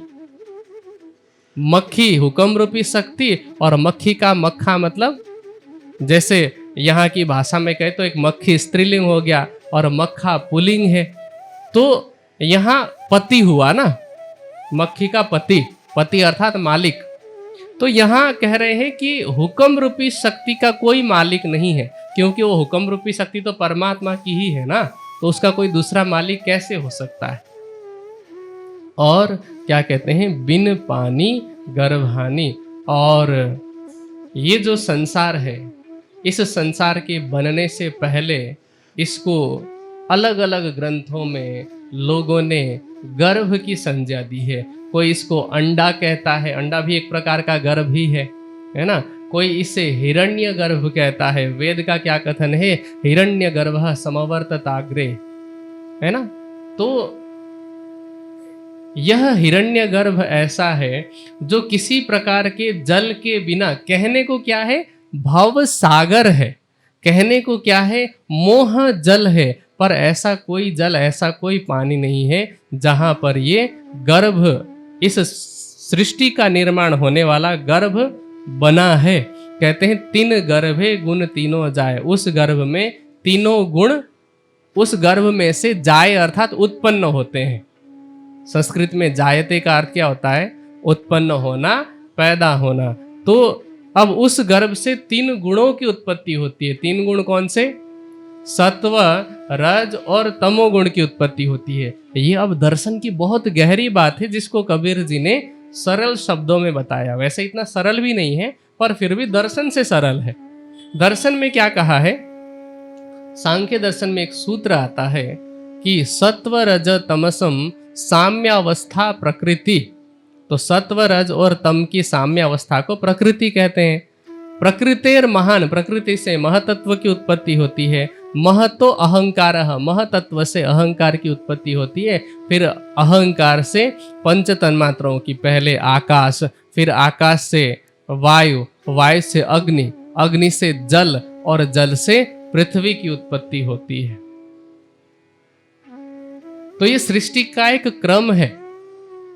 S1: मक्खी हुक्म रूपी शक्ति और मक्खी का मक्खा मतलब, जैसे यहाँ की भाषा में कहे तो एक मक्खी स्त्रीलिंग हो गया और मक्खा पुल्लिंग है। तो यहाँ पति हुआ ना, मक्खी का पति, पति अर्थात मालिक। तो यहाँ कह रहे हैं कि हुक्म रूपी शक्ति का कोई मालिक नहीं है, क्योंकि वो हुक्म रूपी शक्ति तो परमात्मा की ही है ना, तो उसका कोई दूसरा मालिक कैसे हो सकता है। और क्या कहते हैं, बिन पानी गर्भानी। और ये जो संसार है, इस संसार के बनने से पहले इसको अलग अलग ग्रंथों में लोगों ने गर्भ की संज्ञा दी है। कोई इसको अंडा कहता है, अंडा भी एक प्रकार का गर्भ ही है ना। कोई इसे हिरण्य गर्भ कहता है, वेद का क्या कथन है, हिरण्य गर्भ समवर्तताग्रे, है ना। तो यह हिरण्य गर्भ ऐसा है जो किसी प्रकार के जल के बिना, कहने को क्या है, भव सागर है, कहने को क्या है, मोह जल है, पर ऐसा कोई जल, ऐसा कोई पानी नहीं है जहां पर ये गर्भ, इस सृष्टि का निर्माण होने वाला गर्भ बना है। कहते हैं 3 गर्भे गुण तीनों जाए, उस गर्भ में तीनों गुण उस गर्भ में से जाए अर्थात उत्पन्न होते हैं। संस्कृत में जायते का अर्थ क्या होता है, उत्पन्न होना, पैदा होना। तो अब उस गर्भ से 3 गुणों की उत्पत्ति होती है। 3 गुण कौन से, सत्व, रज और तमोगुण की उत्पत्ति होती है। ये अब दर्शन की बहुत गहरी बात है, जिसको कबीर जी ने सरल शब्दों में बताया। वैसे इतना सरल भी नहीं है, पर फिर भी दर्शन से सरल है। दर्शन में क्या कहा है, सांख्य दर्शन में एक सूत्र आता है कि सत्व रज तमसम साम्यावस्था प्रकृति। तो सत्व, रज और तम की साम्य अवस्था को प्रकृति कहते हैं। प्रकृतेर महान, प्रकृति से महतत्व की उत्पत्ति होती है। महतो अहंकार, महतत्व से अहंकार की उत्पत्ति होती है। फिर अहंकार से पंच तन्मात्राओं की, पहले आकाश, फिर आकाश से वायु, वायु से अग्नि, अग्नि से जल और जल से पृथ्वी की उत्पत्ति होती है। तो ये सृष्टि का एक क्रम है।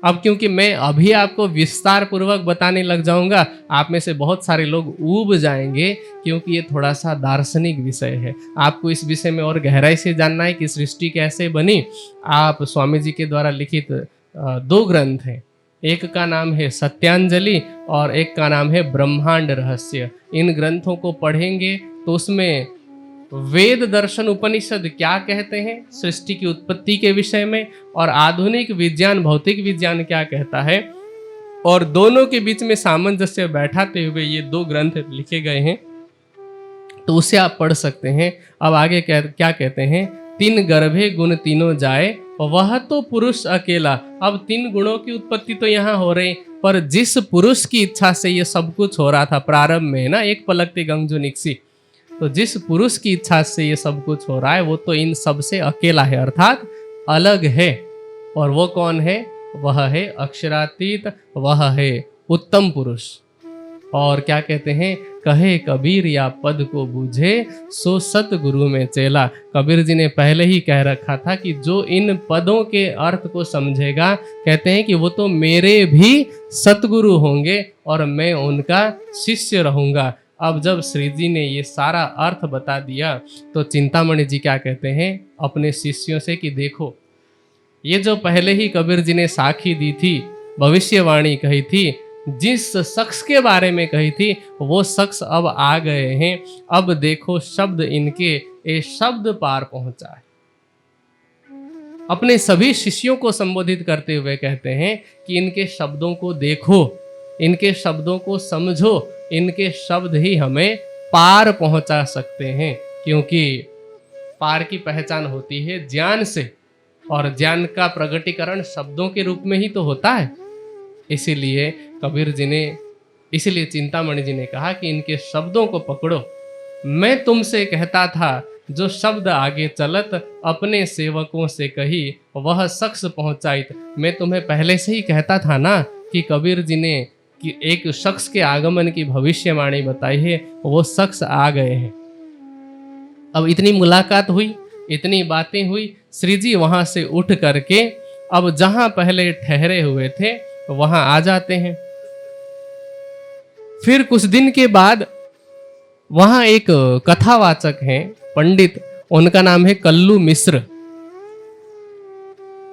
S1: अब क्योंकि मैं अभी आपको विस्तार पूर्वक बताने लग जाऊंगा, आप में से बहुत सारे लोग ऊब जाएंगे, क्योंकि ये थोड़ा सा दार्शनिक विषय है। आपको इस विषय में और गहराई से जानना है कि सृष्टि कैसे बनी। आप स्वामी जी के द्वारा लिखित 2 ग्रंथ हैं, एक का नाम है सत्यांजलि और एक का नाम है ब्रह्मांड रहस्य। इन ग्रंथों को पढ़ेंगे तो उसमें वेद दर्शन उपनिषद क्या कहते हैं सृष्टि की उत्पत्ति के विषय में, और आधुनिक विज्ञान भौतिक विज्ञान क्या कहता है, और दोनों के बीच में सामंजस्य बैठाते हुए ये 2 ग्रंथ लिखे गए हैं, तो उसे आप पढ़ सकते हैं। अब आगे क्या कहते हैं, 3 गर्भे गुण तीनों जाए, वह तो पुरुष अकेला। अब 3 गुणों की उत्पत्ति तो यहाँ हो रही, पर जिस पुरुष की इच्छा से ये सब कुछ हो रहा था प्रारंभ में ना, एक पलकते गंगजो निकसी, तो जिस पुरुष की इच्छा से ये सब कुछ हो रहा है वो तो इन सब से अकेला है, अर्थात अलग है। और वो कौन है, वह है अक्षरातीत, वह है उत्तम पुरुष। और क्या कहते हैं, कहे कबीर या पद को बूझे सो सतगुरु में चेला। कबीर जी ने पहले ही कह रखा था कि जो इन पदों के अर्थ को समझेगा, कहते हैं कि वो तो मेरे भी सतगुरु होंगे और मैं उनका शिष्य रहूंगा। अब जब श्री जी ने ये सारा अर्थ बता दिया तो चिंतामणि जी क्या कहते हैं अपने शिष्यों से कि देखो, ये जो पहले ही कबीर जी ने साखी दी थी, भविष्यवाणी कही थी, जिस शख्स के बारे में कही थी वो शख्स अब आ गए हैं। अब देखो शब्द इनके ये शब्द पार पहुंचा है। अपने सभी शिष्यों को संबोधित करते हुए कहते हैं कि इनके शब्दों को देखो, इनके शब्दों को समझो, इनके शब्द ही हमें पार पहुंचा सकते हैं। क्योंकि पार की पहचान होती है ज्ञान से, और ज्ञान का प्रगटीकरण शब्दों के रूप में ही तो होता है। इसीलिए कबीर जी ने, इसीलिए चिंतामणि जी ने कहा कि इनके शब्दों को पकड़ो। मैं तुमसे कहता था जो शब्द आगे चलत अपने सेवकों से कही, वह शख्स पहुंचाइत। मैं तुम्हें पहले से ही कहता था ना कि कबीर जी ने कि एक शख्स के आगमन की भविष्यवाणी बताई है, वो शख्स आ गए हैं। अब इतनी मुलाकात हुई, इतनी बातें हुई, श्री जी वहां से उठ करके अब जहां पहले ठहरे हुए थे वहां आ जाते हैं। फिर कुछ दिन के बाद वहां एक कथावाचक हैं पंडित, उनका नाम है कल्लू मिश्र।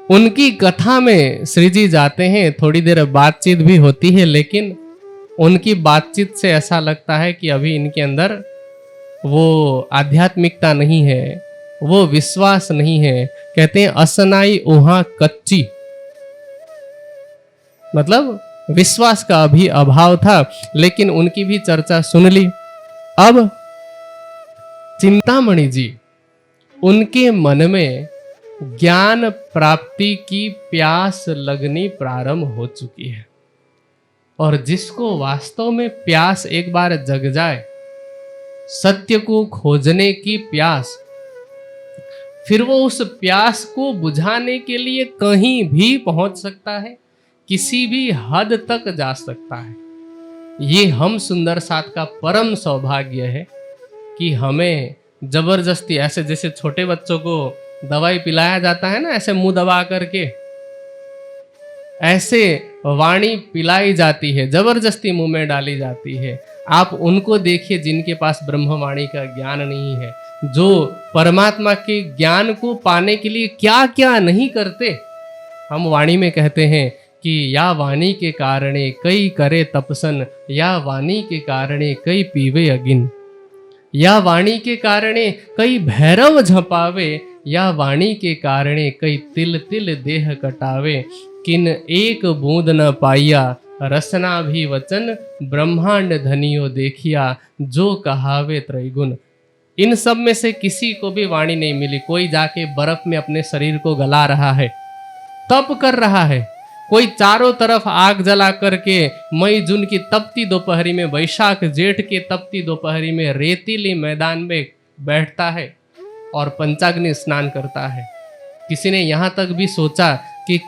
S1: उनकी कथा में श्री जी जाते हैं, थोड़ी देर बातचीत भी होती है, लेकिन उनकी बातचीत से ऐसा लगता है कि अभी इनके अंदर वो आध्यात्मिकता नहीं है, वो विश्वास नहीं है। कहते हैं असनाई ओहा कच्ची, मतलब विश्वास का अभी अभाव था। लेकिन उनकी भी चर्चा सुन ली। अब चिंतामणि जी, उनके मन में ज्ञान प्राप्ति की प्यास लगनी प्रारंभ हो चुकी है। और जिसको वास्तव में प्यास एक बार जग जाए, सत्य को खोजने की प्यास, फिर वो उस प्यास को बुझाने के लिए कहीं भी पहुंच सकता है, किसी भी हद तक जा सकता है। ये हम सुंदर साथ का परम सौभाग्य है कि हमें जबरदस्ती, ऐसे जैसे छोटे बच्चों को दवाई पिलाया जाता है ना, ऐसे मुंह दबा करके, ऐसे वाणी पिलाई जाती है, जबरदस्ती मुंह में डाली जाती है। आप उनको देखिए जिनके पास ब्रह्मवाणी का ज्ञान नहीं है, जो परमात्मा के ज्ञान को पाने के लिए क्या क्या नहीं करते। हम वाणी में कहते हैं कि या वाणी के कारणे कई करे तपसन, या वाणी के कारणे कई पीवे अगिन, या वाणी के कारणे कई भैरव झपावे, या वाणी के कारणे कई तिल तिल देह कटावे। किन एक बूंद न पाइया रसना भी वचन, ब्रह्मांड धनियो देखिया जो कहावे त्रैगुण। इन सब में से किसी को भी वाणी नहीं मिली। कोई जाके बर्फ में अपने शरीर को गला रहा है, तप कर रहा है। कोई चारों तरफ आग जला करके मई जून की तपती दोपहरी में, वैशाख जेठ की तपती दोपहरी में रेतीली मैदान में बैठता है और पंचाग्नि स्नान करता है। किसी ने यहाँ तक भी सोचा कि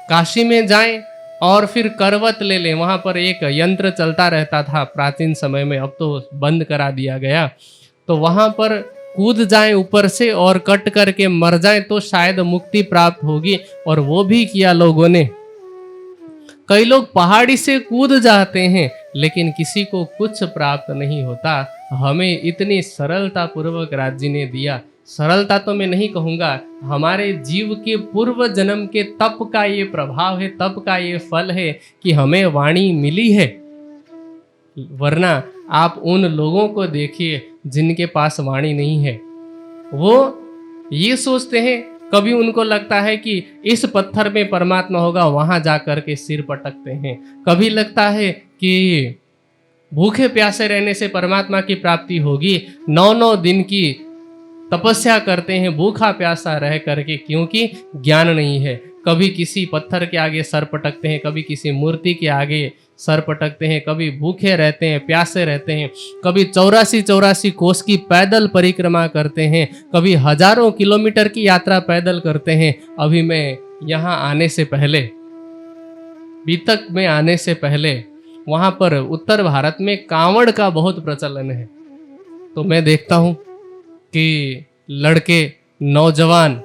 S1: काशी में जाएं और फिर करवत ले लें। वहाँ पर एक यंत्र चलता रहता था प्राचीन समय में, अब तो बंद करा दिया गया। तो वहाँ पर कूद जाएं ऊपर से और कट करके मर जाएं तो शायद मुक्ति प्राप्त होगी, और वो भी किया लोगों ने। कई लोग पहाड़ी से कूद जाते हैं लेकिन किसी को कुछ प्राप्त नहीं होता। हमें इतनी सरलता पूर्वक राज्य ने दिया। सरलता तो मैं नहीं कहूँगा, हमारे जीव के पूर्व जन्म के तप का ये प्रभाव है, तप का ये फल है कि हमें वाणी मिली है। वरना आप उन लोगों को देखिए जिनके पास वाणी नहीं है। वो ये सोचते हैं, कभी उनको लगता है कि इस पत्थर में परमात्मा होगा, वहां जाकर के सिर पटकते हैं। कभी लगता है कि भूखे प्यासे रहने से परमात्मा की प्राप्ति होगी, 9-9 दिन की तपस्या करते हैं भूखा प्यासा रह करके, क्योंकि ज्ञान नहीं है। कभी किसी पत्थर के आगे सर पटकते हैं, कभी किसी मूर्ति के आगे सर पटकते हैं, कभी भूखे रहते हैं, प्यासे रहते हैं, कभी 84 कोस की पैदल परिक्रमा करते हैं, कभी हजारों किलोमीटर की यात्रा पैदल करते हैं। अभी मैं यहाँ आने से पहले, बीतक में आने से पहले, वहाँ पर उत्तर भारत में कांवड़ का बहुत प्रचलन है। तो मैं देखता हूँ कि लड़के, नौजवान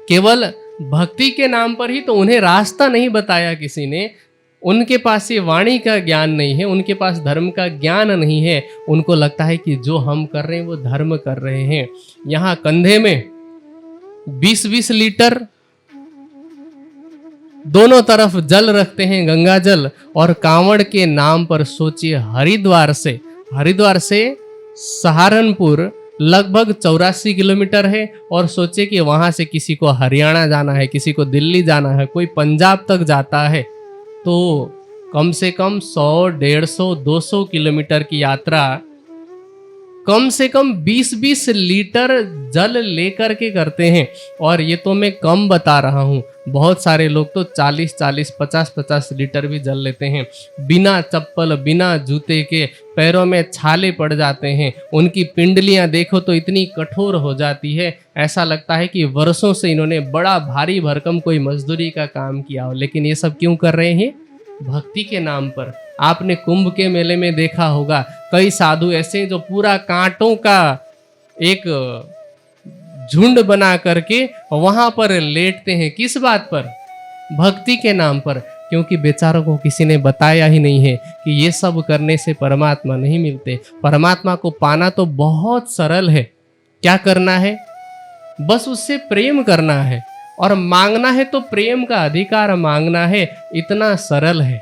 S1: केवल भक्ति के नाम पर ही, तो उन्हें रास्ता नहीं बताया किसी ने, उनके पास ये वाणी का ज्ञान नहीं है, उनके पास धर्म का ज्ञान नहीं है। उनको लगता है कि जो हम कर रहे हैं वो धर्म कर रहे हैं। यहाँ कंधे में 20-20 लीटर दोनों तरफ जल रखते हैं, गंगा जल, और कांवड़ के नाम पर सोचिए हरिद्वार से सहारनपुर लगभग 84 किलोमीटर है, और सोचे कि वहां से किसी को हरियाणा जाना है, किसी को दिल्ली जाना है, कोई पंजाब तक जाता है, तो कम से कम 100, 150, 200 किलोमीटर की यात्रा कम से कम 20-20 लीटर जल लेकर के करते हैं। और ये तो मैं कम बता रहा हूँ, बहुत सारे लोग तो 40-40, 50-50 लीटर भी जल लेते हैं, बिना चप्पल, बिना जूते के, पैरों में छाले पड़ जाते हैं। उनकी पिंडलियां देखो तो इतनी कठोर हो जाती है, ऐसा लगता है कि वर्षों से इन्होंने बड़ा भारी भरकम कोई मजदूरी का काम किया हो। लेकिन ये सब क्यों कर रहे हैं? भक्ति के नाम पर। आपने कुंभ के मेले में देखा होगा, कई साधु ऐसे जो पूरा कांटों का एक झुंड बना करके वहां पर लेटते हैं। किस बात पर? भक्ति के नाम पर। क्योंकि बेचारों को किसी ने बताया ही नहीं है कि ये सब करने से परमात्मा नहीं मिलते। परमात्मा को पाना तो बहुत सरल है। क्या करना है? बस उससे प्रेम करना है, और मांगना है तो प्रेम का अधिकार मांगना है। इतना सरल है।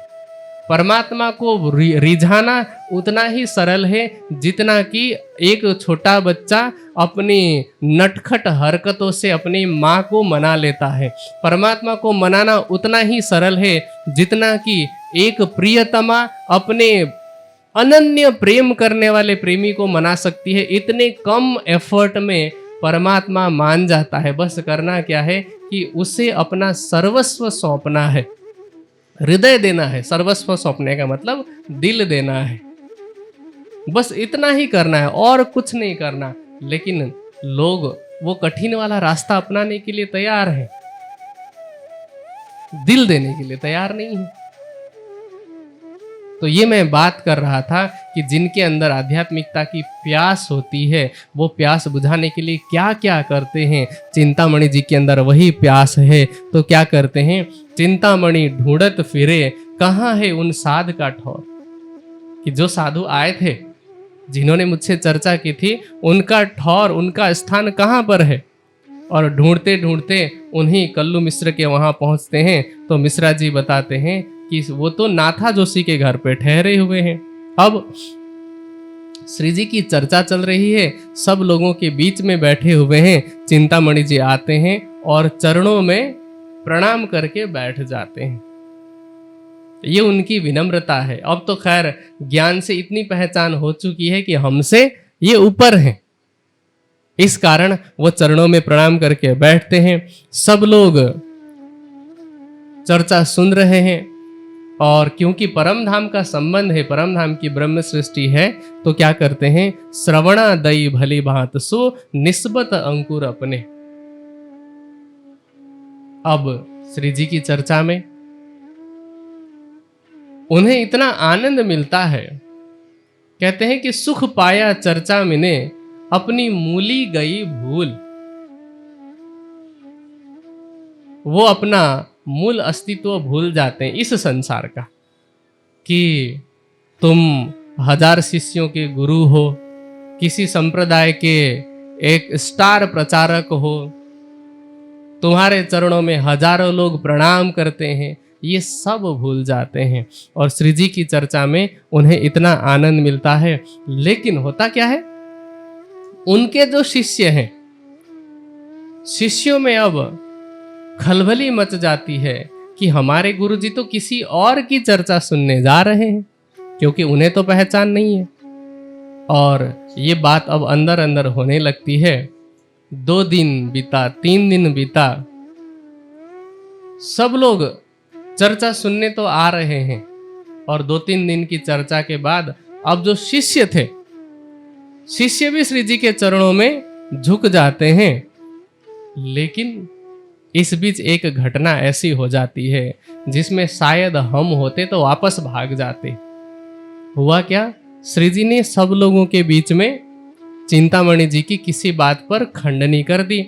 S1: परमात्मा को रिझाना उतना ही सरल है जितना कि एक छोटा बच्चा अपनी नटखट हरकतों से अपनी माँ को मना लेता है। परमात्मा को मनाना उतना ही सरल है जितना कि एक प्रियतमा अपने अनन्य प्रेम करने वाले प्रेमी को मना सकती है। इतने कम एफर्ट में परमात्मा मान जाता है। बस करना क्या है कि उसे अपना सर्वस्व सौंपना है, हृदय देना है। सर्वस्व सौंपने का मतलब दिल देना है। बस इतना ही करना है और कुछ नहीं करना। लेकिन लोग वो कठिन वाला रास्ता अपनाने के लिए तैयार हैं, दिल देने के लिए तैयार नहीं है। तो ये मैं बात कर रहा था कि जिनके अंदर आध्यात्मिकता की प्यास होती है, वो प्यास बुझाने के लिए क्या क्या करते हैं। चिंतामणि जी के अंदर वही प्यास है, तो क्या करते हैं? चिंतामणि ढूंढत फिरे, कहाँ है उन साध का ठौर। कि जो साधु आए थे, जिन्होंने मुझसे चर्चा की थी, उनका ठौर, उनका स्थान कहाँ पर है। और ढूंढते ढूंढते उन्हीं कल्लू मिश्र के वहां पहुंचते हैं। तो मिश्रा जी बताते हैं कि वो तो नाथा जोशी के घर पे ठहरे हुए हैं। अब श्री जी की चर्चा चल रही है, सब लोगों के बीच में बैठे हुए हैं। चिंतामणि जी आते हैं और चरणों में प्रणाम करके बैठ जाते हैं। ये उनकी विनम्रता है। अब तो खैर ज्ञान से इतनी पहचान हो चुकी है कि हमसे ये ऊपर हैं, इस कारण वो चरणों में प्रणाम करके बैठते हैं। सब लोग चर्चा सुन रहे हैं, और क्योंकि परम धाम का संबंध है, परम धाम की ब्रह्म सृष्टि है, तो क्या करते हैं? श्रवणा दई भली भांत सो निस्बत अंकुर अपने। अब श्री जी की चर्चा में उन्हें इतना आनंद मिलता है, कहते हैं कि सुख पाया चर्चा मैंने अपनी मूली गई भूल। वो अपना मूल अस्तित्व भूल जाते हैं इस संसार का, कि तुम 1000 शिष्यों के गुरु हो, किसी संप्रदाय के एक स्टार प्रचारक हो, तुम्हारे चरणों में हजारों लोग प्रणाम करते हैं, ये सब भूल जाते हैं। और श्री जी की चर्चा में उन्हें इतना आनंद मिलता है। लेकिन होता क्या है? उनके जो शिष्य हैं, शिष्यों में अब खलबली मच जाती है कि हमारे गुरुजी तो किसी और की चर्चा सुनने जा रहे हैं, क्योंकि उन्हें तो पहचान नहीं है। और ये बात अब अंदर अंदर होने लगती है। 2 दिन बीता, 3 दिन बीता, सब लोग चर्चा सुनने तो आ रहे हैं, और 2-3 दिन की चर्चा के बाद अब जो शिष्य थे, शिष्य भी श्री जी के चरणों में झुक जाते हैं। लेकिन इस बीच एक घटना ऐसी हो जाती है जिसमें शायद हम होते तो वापस भाग जाते। हुआ क्या, श्री जी ने सब लोगों के बीच में चिंतामणि जी की किसी बात पर खंडनी कर दी।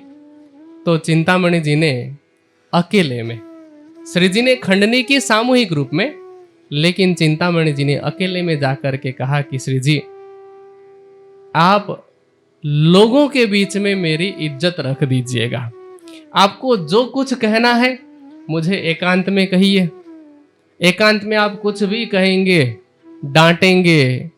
S1: तो चिंतामणि जी ने अकेले में, श्री जी ने खंडनी की सामूहिक रूप में, लेकिन चिंतामणि जी ने अकेले में जाकर के कहा कि श्री जी, आप लोगों के बीच में मेरी इज्जत रख दीजिएगा। आपको जो कुछ कहना है मुझे एकांत में कहिए। एकांत में आप कुछ भी कहेंगे, डांटेंगे,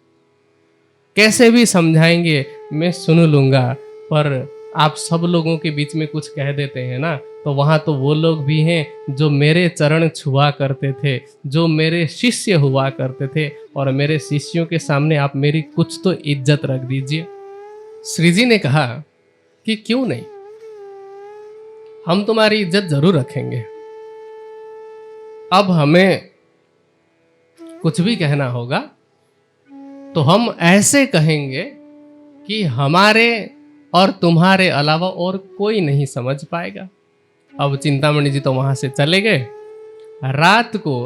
S1: कैसे भी समझाएंगे, मैं सुन लूंगा। पर आप सब लोगों के बीच में कुछ कह देते हैं ना, तो वहां तो वो लोग भी हैं जो मेरे चरण छुआ करते थे, जो मेरे शिष्य हुआ करते थे, और मेरे शिष्यों के सामने आप मेरी कुछ तो इज्जत रख दीजिए। श्री जी ने कहा कि क्यों नहीं, हम तुम्हारी इज्जत जरूर रखेंगे। अब हमें कुछ भी कहना होगा तो हम ऐसे कहेंगे कि हमारे और तुम्हारे अलावा और कोई नहीं समझ पाएगा। अब चिंतामणि जी तो वहां से चले गए। रात को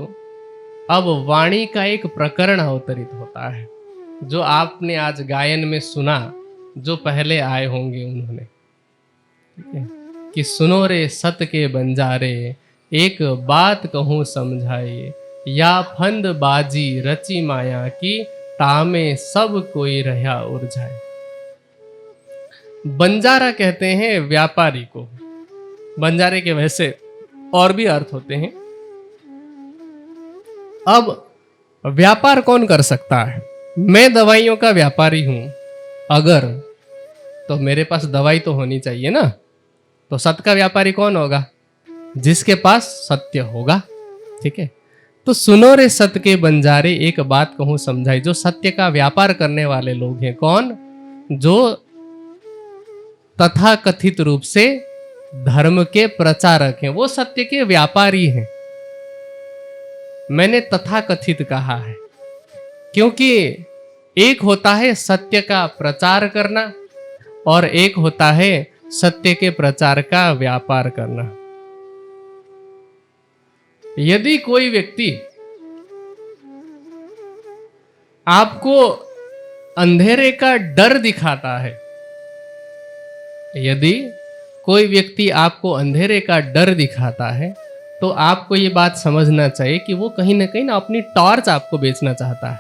S1: अब वाणी का एक प्रकरण अवतरित होता है, जो आपने आज गायन में सुना, जो पहले आए होंगे उन्होंने, ठीक है, कि सुनो रे सत के बंजारे, एक बात कहूँ समझाइए, या फंद बाजी रची माया की, तामे सब कोई रहा उलझाए। बंजारा कहते हैं व्यापारी को। बंजारे के वैसे और भी अर्थ होते हैं। अब व्यापार कौन कर सकता है? मैं दवाइयों का व्यापारी हूं अगर, तो मेरे पास दवाई तो होनी चाहिए ना। तो सत्य का व्यापारी कौन होगा? जिसके पास सत्य होगा। ठीक है, तो सुनो रे सत्य के बंजारे, एक बात कहूं समझाई। जो सत्य का व्यापार करने वाले लोग हैं, कौन? जो तथाकथित रूप से धर्म के प्रचारक हैं, वो सत्य के व्यापारी हैं। मैंने तथाकथित कहा है क्योंकि एक होता है सत्य का प्रचार करना, और एक होता है सत्य के प्रचार का व्यापार करना। यदि कोई व्यक्ति आपको अंधेरे का डर दिखाता है, यदि कोई व्यक्ति आपको अंधेरे का डर दिखाता है, तो आपको ये बात समझना चाहिए कि वो कहीं ना अपनी टॉर्च आपको बेचना चाहता है,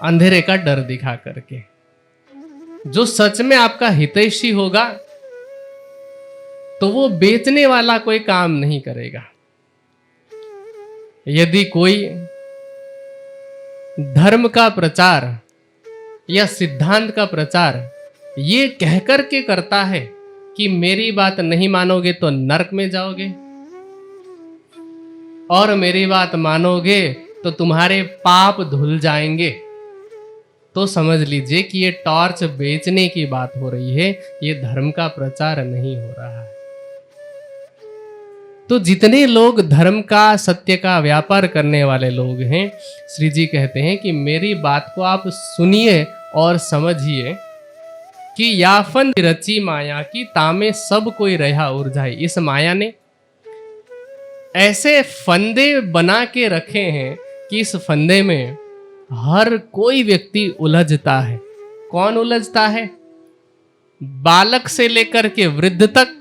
S1: अंधेरे का डर दिखा करके। जो सच में आपका हितैषी होगा तो वो बेचने वाला कोई काम नहीं करेगा। यदि कोई धर्म का प्रचार या सिद्धांत का प्रचार ये कहकर के करता है कि मेरी बात नहीं मानोगे तो नरक में जाओगे, और मेरी बात मानोगे तो तुम्हारे पाप धुल जाएंगे, तो समझ लीजिए कि ये टॉर्च बेचने की बात हो रही है, ये धर्म का प्रचार नहीं हो रहा है। तो जितने लोग धर्म का, सत्य का व्यापार करने वाले लोग हैं, श्री जी कहते हैं कि मेरी बात को आप सुनिए और समझिए कि याफन रची माया की, तामे सब कोई रहा उलझाए। इस माया ने ऐसे फंदे बना के रखे हैं कि इस फंदे में हर कोई व्यक्ति उलझता है। कौन उलझता है? बालक से लेकर के वृद्ध तक,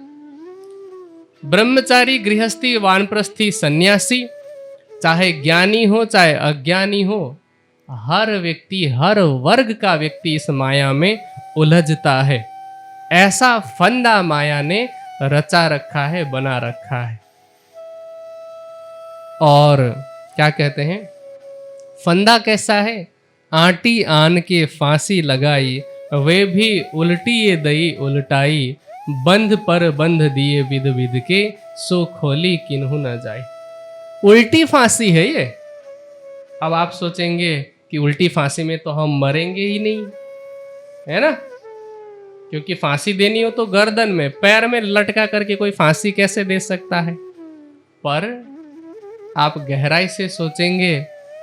S1: ब्रह्मचारी, गृहस्थी, वानप्रस्थी, सन्यासी, चाहे ज्ञानी हो चाहे अज्ञानी हो, हर व्यक्ति, हर वर्ग का व्यक्ति इस माया में उलझता है। ऐसा फंदा माया ने रचा रखा है, बना रखा है। और क्या कहते हैं? फंदा कैसा है? आटी आन के फांसी लगाई, वे भी उल्टी ये दई उल्टाई, बंध पर बंध दिए विध विध के, सो खोली किन्हू न जाए। उल्टी फांसी है ये। अब आप सोचेंगे कि उल्टी फांसी में तो हम मरेंगे ही नहीं, है ना, क्योंकि फांसी देनी हो तो गर्दन में, पैर में लटका करके कोई फांसी कैसे दे सकता है। पर आप गहराई से सोचेंगे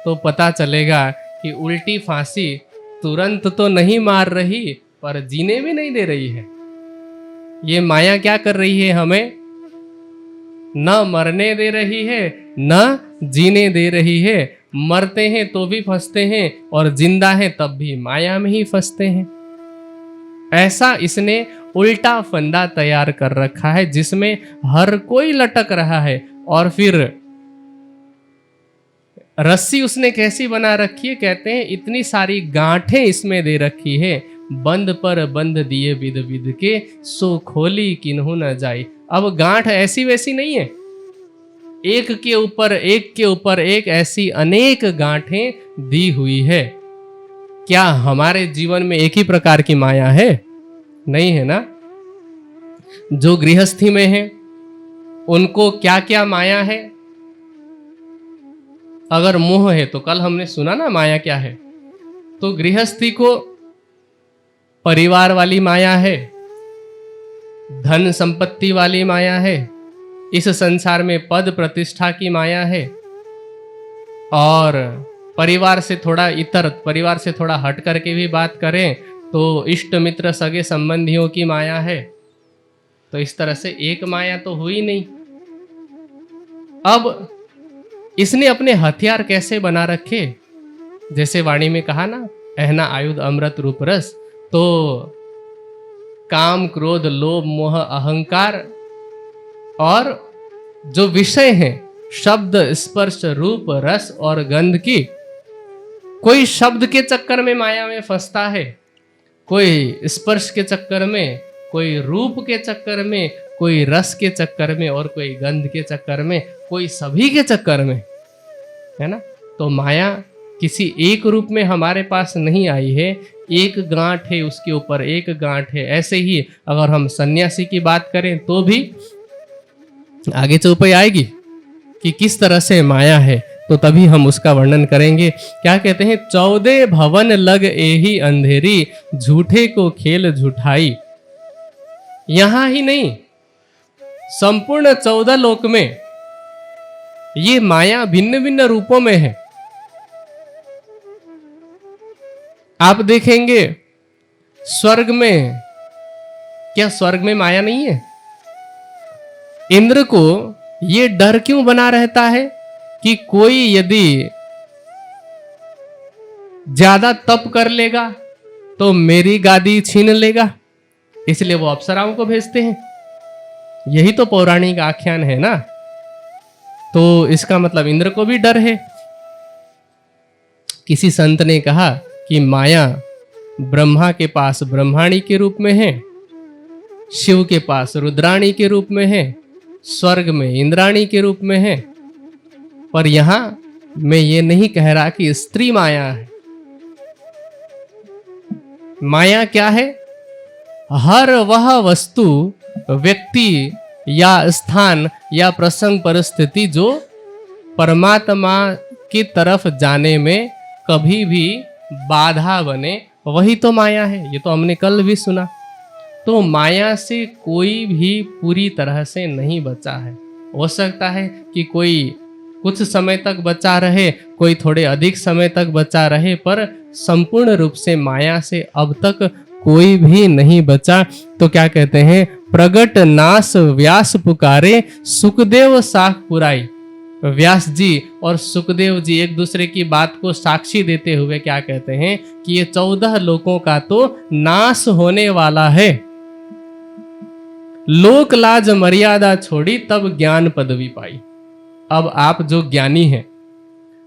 S1: तो पता चलेगा कि उल्टी फांसी तुरंत तो नहीं मार रही, पर जीने भी नहीं दे रही है। ये माया क्या कर रही है, हमें न मरने दे रही है न जीने दे रही है। मरते हैं तो भी फंसते हैं और जिंदा हैं तब भी माया में ही फंसते हैं। ऐसा इसने उल्टा फंदा तैयार कर रखा है जिसमें हर कोई लटक रहा है। और फिर रस्सी उसने कैसी बना रखी है, कहते हैं इतनी सारी गांठें इसमें दे रखी है, बंद पर बंद दिए विध विध के, सो खोली किन्हू न जाए। अब गांठ ऐसी वैसी नहीं है, एक के ऊपर एक ऐसी अनेक गांठें दी हुई है। क्या हमारे जीवन में एक ही प्रकार की माया है? नहीं है ना। जो गृहस्थी में है उनको क्या क्या माया है? अगर मोह है तो कल हमने सुना ना माया क्या है, तो गृहस्थी को परिवार वाली माया है, धन संपत्ति वाली माया है, इस संसार में पद प्रतिष्ठा की माया है, और परिवार से थोड़ा हट करके भी बात करें तो इष्ट मित्र सगे संबंधियों की माया है। तो इस तरह से एक माया तो हुई नहीं। अब इसने अपने हथियार कैसे बना रखे? जैसे वाणी में कहा ना, अहना आयुध अमृत रूप रस। तो काम क्रोध लोभ मोह अहंकार और जो विषय हैं शब्द स्पर्श रूप रस और गंध की, कोई शब्द के चक्कर में माया में फंसता है, कोई स्पर्श के चक्कर में, कोई रूप के चक्कर में, कोई रस के चक्कर में और कोई गंध के चक्कर में, कोई सभी के चक्कर में, है ना। तो माया किसी एक रूप में हमारे पास नहीं आई है, एक गांठ है उसके ऊपर एक गांठ है। ऐसे ही अगर हम सन्यासी की बात करें तो भी आगे चौपाई आएगी कि किस तरह से माया है, तो तभी हम उसका वर्णन करेंगे। क्या कहते हैं, 14 भवन लग एही अंधेरी, झूठे को खेल झूठाई। यहां ही नहीं, संपूर्ण 14 लोक में ये माया भिन्न भिन्न रूपों में है। आप देखेंगे स्वर्ग में, क्या स्वर्ग में माया नहीं है? इंद्र को ये डर क्यों बना रहता है कि कोई यदि ज्यादा तप कर लेगा तो मेरी गादी छीन लेगा, इसलिए वो अप्सराओं को भेजते हैं। यही तो पौराणिक आख्यान है ना। तो इसका मतलब इंद्र को भी डर है। किसी संत ने कहा कि माया ब्रह्मा के पास ब्रह्माणी के रूप में है, शिव के पास रुद्राणी के रूप में है, स्वर्ग में इंद्राणी के रूप में है। पर यहां मैं ये नहीं कह रहा कि स्त्री माया है। माया क्या है? हर वह वस्तु, व्यक्ति या स्थान या प्रसंग परिस्थिति जो परमात्मा की तरफ जाने में कभी भी बाधा बने, वही तो माया है। ये तो हमने कल भी सुना। तो माया से कोई भी पूरी तरह से नहीं बचा है। हो सकता है कि कोई कुछ समय तक बचा रहे, कोई थोड़े अधिक समय तक बचा रहे, पर संपूर्ण रूप से माया से अब तक कोई भी नहीं बचा। तो क्या कहते हैं, प्रगट नास व्यास पुकारे, सुखदेव साख पुराई। व्यास जी और सुखदेव जी एक दूसरे की बात को साक्षी देते हुए क्या कहते हैं कि ये 14 लोकों का तो नाश होने वाला है। लोक लाज मर्यादा छोड़ी तब ज्ञान पदवी पाई। अब आप जो ज्ञानी हैं,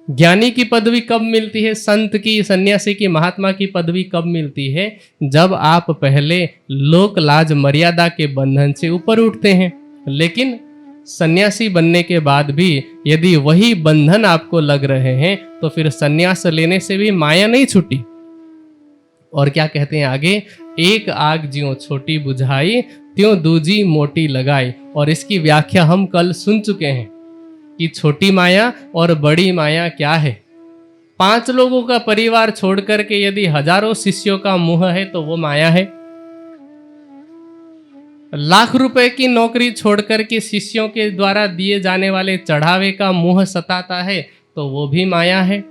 S1: ज्ञानी की पदवी कब मिलती है? संत की, सन्यासी की, महात्मा की पदवी कब मिलती है? जब आप पहले लोक लाज मर्यादा के बंधन से ऊपर उठते हैं। लेकिन सन्यासी बनने के बाद भी यदि वही बंधन आपको लग रहे हैं तो फिर सन्यास लेने से भी माया नहीं छूटी। और क्या कहते हैं आगे, एक आग ज्यों छोटी बुझाई त्यों दूजी मोटी लगाई। और इसकी व्याख्या हम कल सुन चुके हैं कि छोटी माया और बड़ी माया क्या है। 5 लोगों का परिवार छोड़ करके यदि हजारों शिष्यों का मोह है तो वो माया है। लाख रुपए की नौकरी छोड़ करके शिष्यों के द्वारा दिए जाने वाले चढ़ावे का मोह सताता है तो वो भी माया है।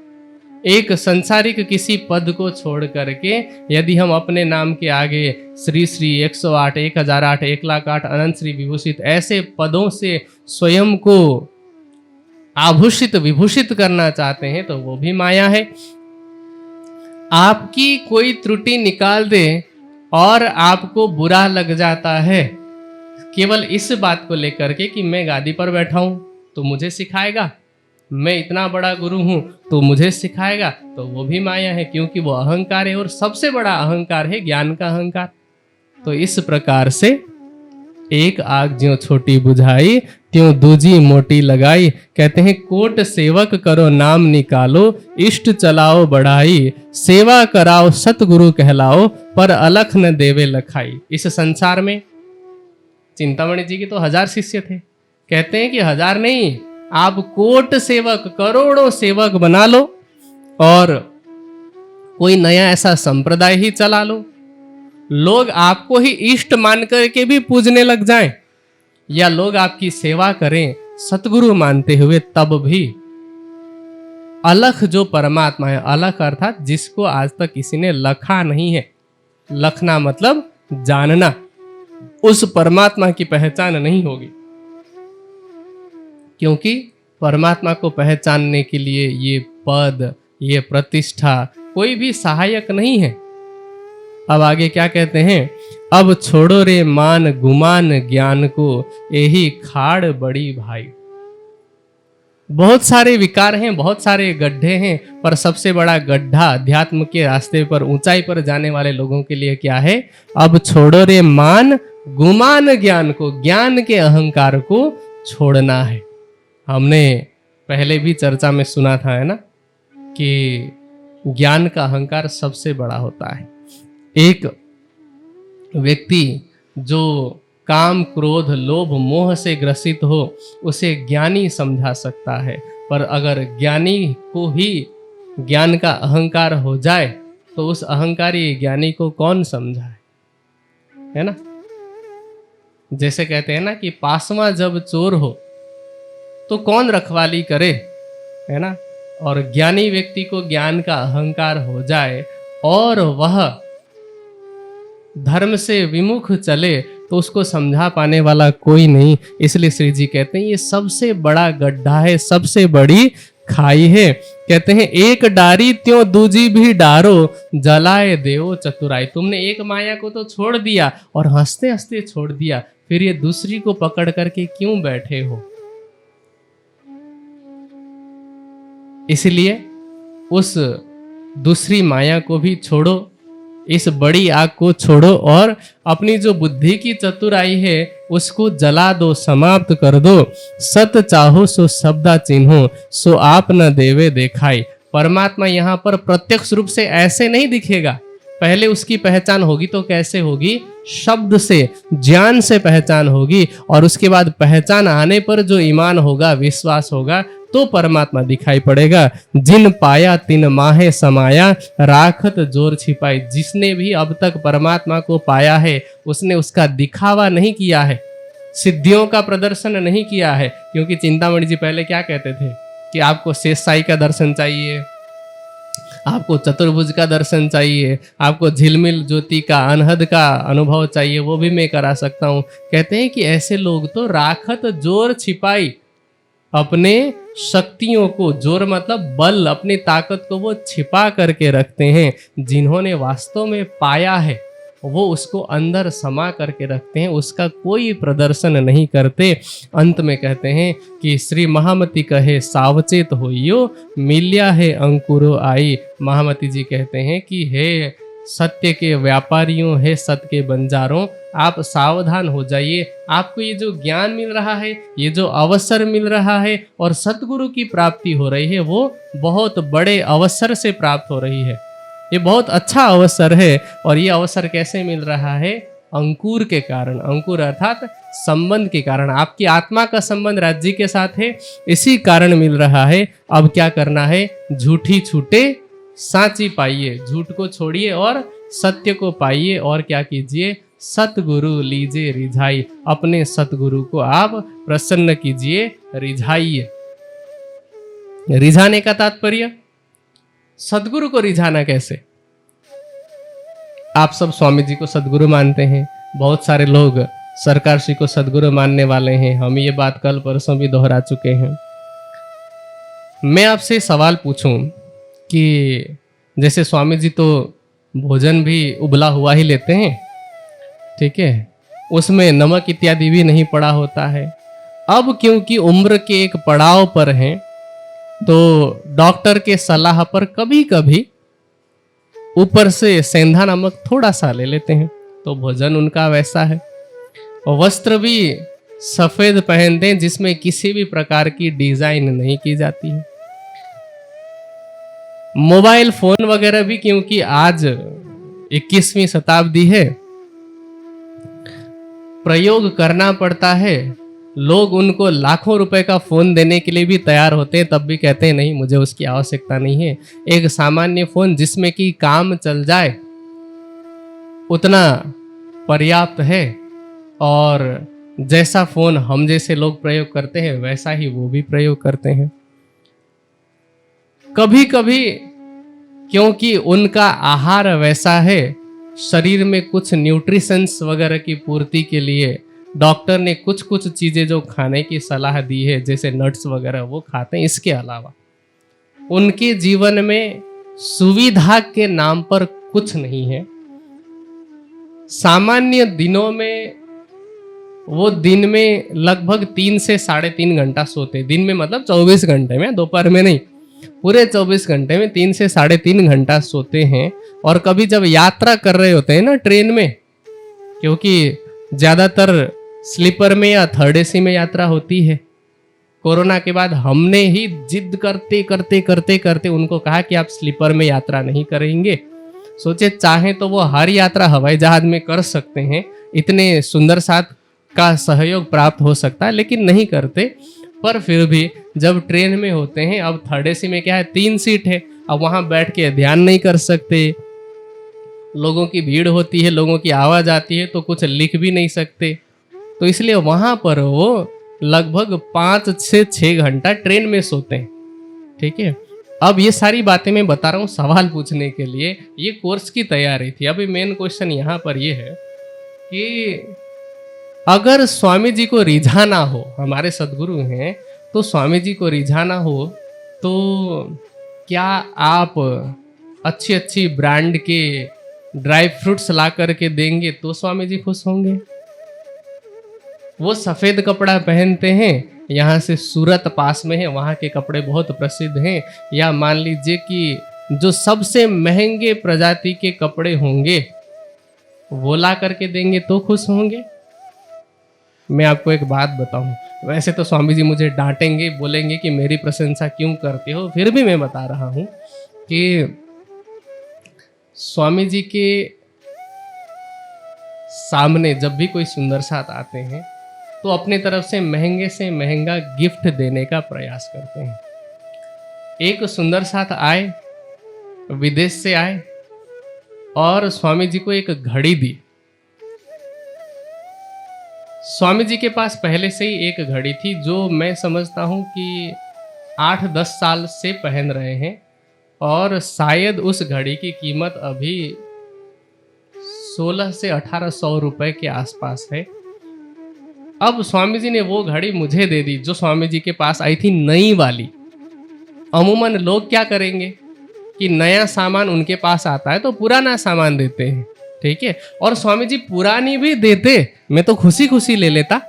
S1: एक संसारिक किसी पद को छोड़ करके यदि हम अपने नाम के आगे श्री श्री 108, 1008, 1,08 अनंत श्री विभूषित ऐसे पदों से स्वयं को आभूषित विभूषित करना चाहते हैं तो वो भी माया है। आपकी कोई त्रुटि निकाल दे और आपको बुरा लग जाता है केवल इस बात को लेकर के कि मैं गादी पर बैठा हूं तो मुझे सिखाएगा, मैं इतना बड़ा गुरु हूं तो मुझे सिखाएगा, तो वो भी माया है, क्योंकि वो अहंकार है और सबसे बड़ा अहंकार है ज्ञान का अहंकार। तो इस प्रकार से एक आग ज्यों छोटी बुझाई त्यों दूजी मोटी लगाई। कहते हैं कोट सेवक करो नाम निकालो, इष्ट चलाओ बढ़ाई, सेवा कराओ सतगुरु कहलाओ, पर अलख न देवे लखाई। इस संसार में चिंतामणि जी के तो 1000 शिष्य थे, कहते हैं कि 1000 नहीं, आप कोट सेवक करोड़ों सेवक बना लो और कोई नया ऐसा संप्रदाय ही चला लो, लोग आपको ही इष्ट मान करके भी पूजने लग जाएं, या लोग आपकी सेवा करें सतगुरु मानते हुए, तब भी अलख जो परमात्मा है, अलख अर्थात जिसको आज तक किसी ने लखा नहीं है, लखना मतलब जानना, उस परमात्मा की पहचान नहीं होगी। क्योंकि परमात्मा को पहचानने के लिए ये पद, ये प्रतिष्ठा कोई भी सहायक नहीं है। अब आगे क्या कहते हैं, अब छोड़ो रे मान गुमान ज्ञान को, यही खाड़ बड़ी भाई। बहुत सारे विकार हैं, बहुत सारे गड्ढे हैं, पर सबसे बड़ा गड्ढा अध्यात्म के रास्ते पर ऊंचाई पर जाने वाले लोगों के लिए क्या है, अब छोड़ो रे मान गुमान ज्ञान को, ज्ञान के अहंकार को छोड़ना है। हमने पहले भी चर्चा में सुना था, है ना, कि ज्ञान का अहंकार सबसे बड़ा होता है। एक व्यक्ति जो काम क्रोध लोभ मोह से ग्रसित हो उसे ज्ञानी समझा सकता है, पर अगर ज्ञानी को ही ज्ञान का अहंकार हो जाए तो उस अहंकारी ज्ञानी को कौन समझाए, है ना। जैसे कहते हैं ना कि पासवां जब चोर हो तो कौन रखवाली करे, है ना। और ज्ञानी व्यक्ति को ज्ञान का अहंकार हो जाए और वह धर्म से विमुख चले तो उसको समझा पाने वाला कोई नहीं। इसलिए श्री जी कहते हैं ये सबसे बड़ा गड्ढा है, सबसे बड़ी खाई है। कहते हैं एक डारी त्यों दूजी भी डारो, जलाए देवो चतुराई। तुमने एक माया को तो छोड़ दिया और हंसते हंसते छोड़ दिया, फिर ये दूसरी को पकड़ करके क्यों बैठे हो। इसलिए उस दूसरी माया को भी छोड़ो, इस बड़ी आग को छोड़ो और अपनी जो बुद्धि की चतुराई है उसको जला दो, समाप्त कर दो। सत चाहो सो शब्दा चिन्हो, सो आप न देवे देखाई। परमात्मा यहाँ पर प्रत्यक्ष रूप से ऐसे नहीं दिखेगा, पहले उसकी पहचान होगी तो कैसे होगी, शब्द से, ज्ञान से पहचान होगी, और उसके बाद पहचान आने पर जो ईमान होगा, विश्वास होगा, तो परमात्मा दिखाई पड़ेगा। जिन पाया तिन माहे समाया, राखत जोर छिपाई। जिसने भी अब तक परमात्मा को पाया है उसने उसका दिखावा नहीं किया है, सिद्धियों का प्रदर्शन नहीं किया है। क्योंकि चिंतामणि जी पहले क्या कहते थे कि आपको शेषशाही का दर्शन चाहिए, आपको चतुर्भुज का दर्शन चाहिए, आपको झिलमिल ज्योति का अनहद का अनुभव चाहिए, वो भी मैं करा सकता हूँ। कहते हैं कि ऐसे लोग तो राखत जोर छिपाई, अपने शक्तियों को, जोर मतलब बल, अपनी ताकत को वो छिपा करके रखते हैं। जिन्होंने वास्तव में पाया है वो उसको अंदर समा करके रखते हैं, उसका कोई प्रदर्शन नहीं करते। अंत में कहते हैं कि श्री महामती कहे सावचेत होइयो, मिल्या है अंकुरो आई। महामती जी कहते हैं कि हे सत्य के व्यापारियों, हे सत्य के बंजारों, आप सावधान हो जाइए। आपको ये जो ज्ञान मिल रहा है, ये जो अवसर मिल रहा है और सतगुरु की प्राप्ति हो रही है, वो बहुत बड़े अवसर से प्राप्त हो रही है। ये बहुत अच्छा अवसर है। और ये अवसर कैसे मिल रहा है? अंकुर के कारण। अंकुर अर्थात संबंध के कारण। आपकी आत्मा का संबंध राज्य के साथ है, इसी कारण मिल रहा है। अब क्या करना है? झूठी छूटे साची पाइए। झूठ को छोड़िए और सत्य को पाइए। और क्या कीजिए? सतगुरु लीजिए रिझाई। अपने सतगुरु को आप प्रसन्न कीजिए, रिझाइए। रिझाने का तात्पर्य, सदगुरु को रिझाना कैसे? आप सब स्वामी जी को सदगुरु मानते हैं, बहुत सारे लोग सरकार श्री को सदगुरु मानने वाले हैं। हम ये बात कल परसों भी दोहरा चुके हैं। मैं आपसे सवाल पूछूं कि जैसे स्वामी जी तो भोजन भी उबला हुआ ही लेते हैं, ठीक है, उसमें नमक इत्यादि भी नहीं पड़ा होता है। अब क्योंकि उम्र के एक पड़ाव पर हैं, तो डॉक्टर के सलाह पर कभी कभी ऊपर से सेंधा नमक थोड़ा सा ले लेते हैं, तो भोजन उनका वैसा है। और वस्त्र भी सफेद पहनते हैं जिसमें किसी भी प्रकार की डिजाइन नहीं की जाती है। मोबाइल फोन वगैरह भी क्योंकि आज 21वीं शताब्दी है, प्रयोग करना पड़ता है। लोग उनको लाखों रुपए का फोन देने के लिए भी तैयार होते हैं, तब भी कहते हैं नहीं, मुझे उसकी आवश्यकता नहीं है। एक सामान्य फोन जिसमें कि काम चल जाए उतना पर्याप्त है। और जैसा फोन हम जैसे लोग प्रयोग करते हैं वैसा ही वो भी प्रयोग करते हैं। कभी कभी क्योंकि उनका आहार वैसा है, शरीर में कुछ न्यूट्रिशंस वगैरह की पूर्ति के लिए डॉक्टर ने कुछ कुछ चीजें जो खाने की सलाह दी है, जैसे नट्स वगैरह, वो खाते हैं। इसके अलावा उनके जीवन में सुविधा के नाम पर कुछ नहीं है। सामान्य दिनों में वो दिन में लगभग 3 से 3.5 घंटा सोते। दिन में मतलब 24 घंटे में, दोपहर में नहीं, पूरे 24 घंटे में 3 से 3.5 घंटा सोते हैं। और कभी जब यात्रा कर रहे होते हैं ना ट्रेन में, क्योंकि ज्यादातर स्लीपर में या थर्ड एसी में यात्रा होती है, कोरोना के बाद हमने ही जिद करते करते करते करते उनको कहा कि आप स्लीपर में यात्रा नहीं करेंगे। सोचे चाहे तो वो हर यात्रा हवाई जहाज में कर सकते हैं, इतने सुंदर साथ का सहयोग प्राप्त हो सकता है, लेकिन नहीं करते। पर फिर भी जब ट्रेन में होते हैं, अब थर्ड एसी में क्या है, 3 सीट है, अब वहां बैठ के ध्यान नहीं कर सकते, लोगों की भीड़ होती है, लोगों की आवाज आती है, तो कुछ लिख भी नहीं सकते। तो इसलिए वहां पर वो लगभग 5 से 6 घंटा ट्रेन में सोते हैं, ठीक है। अब ये सारी बातें मैं बता रहा हूँ सवाल पूछने के लिए, ये कोर्स की तैयारी थी। अभी मेन क्वेश्चन यहाँ पर ये है कि अगर स्वामी जी को रिझाना हो, हमारे सदगुरु हैं, तो स्वामी जी को रिझाना हो तो क्या आप अच्छी अच्छी ब्रांड के ड्राई फ्रूट्स ला करके देंगे तो स्वामी जी खुश होंगे? वो सफेद कपड़ा पहनते हैं, यहाँ से सूरत पास में है, वहाँ के कपड़े बहुत प्रसिद्ध हैं। या मान लीजिए कि जो सबसे महंगे प्रजाति के कपड़े होंगे वो ला करके देंगे तो खुश होंगे? मैं आपको एक बात बताऊं, वैसे तो स्वामी जी मुझे डांटेंगे, बोलेंगे कि मेरी प्रशंसा क्यों करते हो, फिर भी मैं बता रहा हूं कि स्वामी जी के सामने जब भी कोई सुंदर साथ आते हैं तो अपने तरफ से महंगा गिफ्ट देने का प्रयास करते हैं। एक सुंदर साथ आए, विदेश से आए और स्वामी जी को एक घड़ी दी। स्वामी जी के पास पहले से ही एक घड़ी थी जो मैं समझता हूं कि 8-10 साल से पहन रहे हैं, और शायद उस घड़ी की कीमत अभी 1600 से 1800 रुपए के आसपास है। अब स्वामी जी ने वो घड़ी मुझे दे दी जो स्वामी जी के पास आई थी, नई वाली। अमूमन लोग क्या करेंगे कि नया सामान उनके पास आता है तो पुराना सामान देते हैं, ठीक है। और स्वामी जी पुरानी भी देते, मैं तो खुशी खुशी ले लेता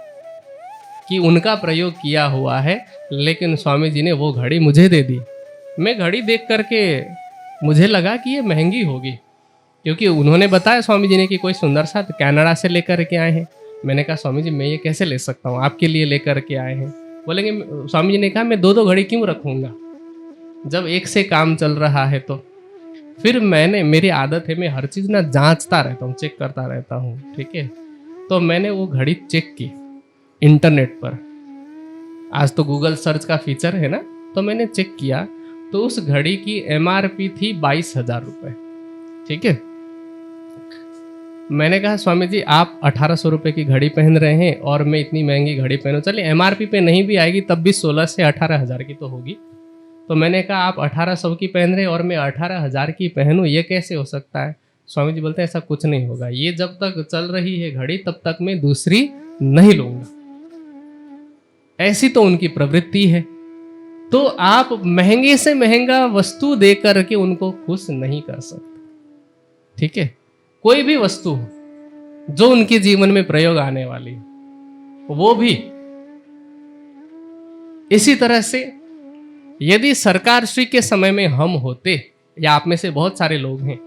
S1: कि उनका प्रयोग किया हुआ है, लेकिन स्वामी जी ने वो घड़ी मुझे दे दी। मैं घड़ी देख करके मुझे लगा कि ये महंगी होगी, क्योंकि उन्होंने बताया स्वामी जी ने कि कोई सुंदर सा कनाडा से लेकर के आए हैं। मैंने कहा स्वामी जी मैं ये कैसे ले सकता हूँ, आपके लिए लेकर के आए हैं। बोलेंगे, स्वामी जी ने कहा मैं 2-2 घड़ी क्यों रखूँगा जब एक से काम चल रहा है। तो फिर मेरी आदत है, मैं हर चीज़ ना जांचता रहता हूँ, चेक करता रहता हूँ, ठीक है। तो मैंने वो घड़ी चेक की इंटरनेट पर। आज तो गूगल सर्च का फीचर है ना, तो मैंने चेक किया तो उस घड़ी की MRP थी 22,000 रुपये, ठीक है। मैंने कहा स्वामी जी आप 1800 रुपये की घड़ी पहन रहे हैं और मैं इतनी महंगी घड़ी पहनूं, चलिए MRP पे नहीं भी आएगी तब भी 16 से 18,000 की तो होगी। तो मैंने कहा आप 1800 की पहन रहे हैं और मैं 18,000 की पहनूं, ये कैसे हो सकता है। स्वामी जी बोलते हैं ऐसा कुछ नहीं होगा, ये जब तक चल रही है घड़ी तब तक मैं दूसरी नहीं लूंगा। ऐसी तो उनकी प्रवृत्ति है। तो आप महंगे से महंगा वस्तु दे करके उनको खुश नहीं कर सकते, ठीक है। कोई भी वस्तु हो जो उनके जीवन में प्रयोग आने वाली है वो भी। इसी तरह से यदि सरकार श्री के समय में हम होते, या आप में से बहुत सारे लोग हैं,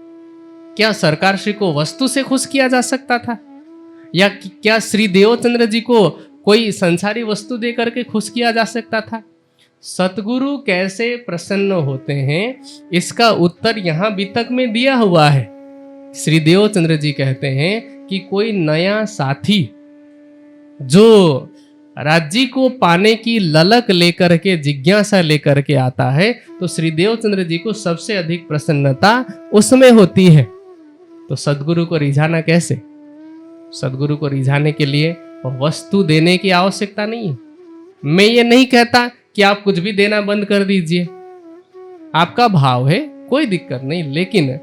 S1: क्या सरकार श्री को वस्तु से खुश किया जा सकता था, या क्या श्री देवचंद्र जी को कोई संसारी वस्तु दे करके खुश किया जा सकता था। सतगुरु कैसे प्रसन्न होते हैं इसका उत्तर यहां वितक में दिया हुआ है। श्री देवचंद्र जी कहते हैं कि कोई नया साथी जो राज्य को पाने की ललक लेकर के, जिज्ञासा लेकर के आता है, तो श्री देवचंद्र जी को सबसे अधिक प्रसन्नता उसमें होती है। तो सदगुरु को रिझाना कैसे। सदगुरु को रिझाने के लिए वस्तु देने की आवश्यकता नहीं है। मैं ये नहीं कहता कि आप कुछ भी देना बंद कर दीजिए, आपका भाव है कोई दिक्कत नहीं, लेकिन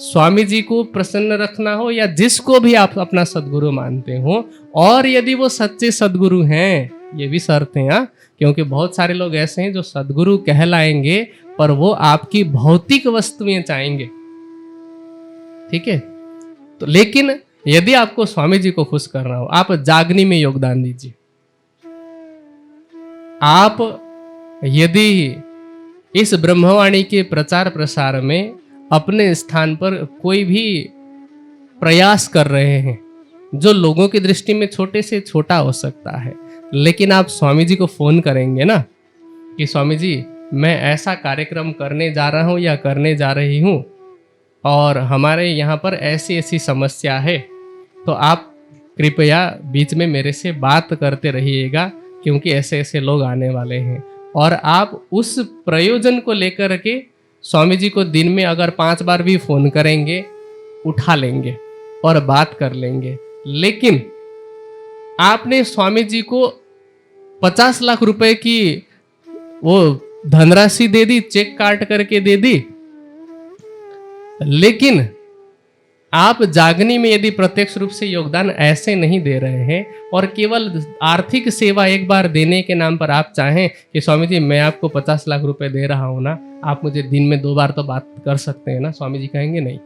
S1: स्वामी जी को प्रसन्न रखना हो या जिसको भी आप अपना सदगुरु मानते हो, और यदि वो सच्चे सदगुरु हैं, ये भी शर्त है हाँ, क्योंकि बहुत सारे लोग ऐसे हैं जो सदगुरु कहलाएंगे पर वो आपकी भौतिक वस्तुएं चाहेंगे, ठीक है। तो लेकिन यदि आपको स्वामी जी को खुश करना हो, आप जागनी में योगदान दीजिए। आप यदि इस ब्रह्मवाणी के प्रचार प्रसार में अपने स्थान पर कोई भी प्रयास कर रहे हैं जो लोगों की दृष्टि में छोटे से छोटा हो सकता है, लेकिन आप स्वामी जी को फोन करेंगे ना कि स्वामी जी मैं ऐसा कार्यक्रम करने जा रहा हूँ या करने जा रही हूँ और हमारे यहाँ पर ऐसी ऐसी समस्या है, तो आप कृपया बीच में मेरे से बात करते रहिएगा क्योंकि ऐसे ऐसे लोग आने वाले हैं। और आप उस प्रयोजन को लेकर के स्वामी जी को दिन में अगर 5 बार भी फोन करेंगे, उठा लेंगे और बात कर लेंगे। लेकिन आपने स्वामी जी को 50 लाख रुपए की वो धनराशि दे दी, चेक काट करके दे दी, लेकिन आप जागनी में यदि प्रत्यक्ष रूप से योगदान ऐसे नहीं दे रहे हैं और केवल आर्थिक सेवा एक बार देने के नाम पर आप चाहें कि स्वामी जी मैं आपको 50 लाख रुपए दे रहा हूं ना, आप मुझे दिन में 2 बार तो बात कर सकते हैं ना। स्वामी जी कहेंगे नहीं,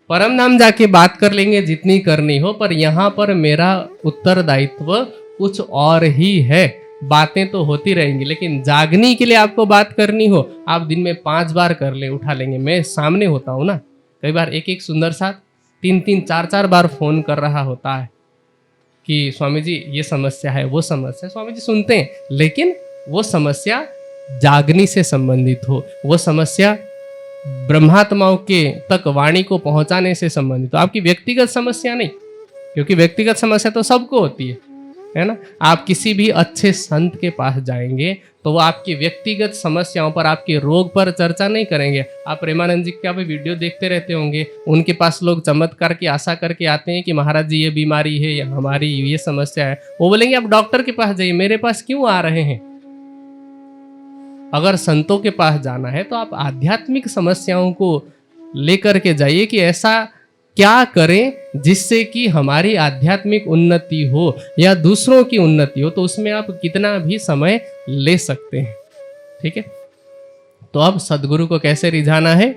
S1: परम धाम जाके बात कर लेंगे जितनी करनी हो, पर यहाँ पर मेरा उत्तरदायित्व कुछ और ही है। बातें तो होती रहेंगी, लेकिन जागनी के लिए आपको बात करनी हो, आप दिन में 5 बार कर ले, उठा लेंगे। मैं सामने होता हूँ ना, कई बार एक सुंदर सा 3-3, 4-4 बार फोन कर रहा होता है कि स्वामी जी ये समस्या है, वो समस्या है। स्वामी जी सुनते हैं, लेकिन वो समस्या जागनी से संबंधित हो, वो समस्या ब्रह्मात्माओं के तक वाणी को पहुंचाने से संबंधित हो, आपकी व्यक्तिगत समस्या नहीं। क्योंकि व्यक्तिगत समस्या तो सबको होती है ना। आप किसी भी अच्छे संत के पास जाएंगे तो वो आपकी व्यक्तिगत समस्याओं पर, आपके रोग पर चर्चा नहीं करेंगे। आप प्रेमानंद जी का भी वीडियो देखते रहते होंगे, उनके पास लोग चमत्कार की आशा करके आते हैं कि महाराज जी ये बीमारी है या हमारी ये समस्या है। वो बोलेंगे आप डॉक्टर के पास जाइए, मेरे पास क्यों आ रहे हैं। अगर संतों के पास जाना है तो आप आध्यात्मिक समस्याओं को लेकर के जाइए कि ऐसा क्या करें जिससे कि हमारी आध्यात्मिक उन्नति हो या दूसरों की उन्नति हो, तो उसमें आप कितना भी समय ले सकते हैं, ठीक है। तो अब सदगुरु को कैसे रिझाना है,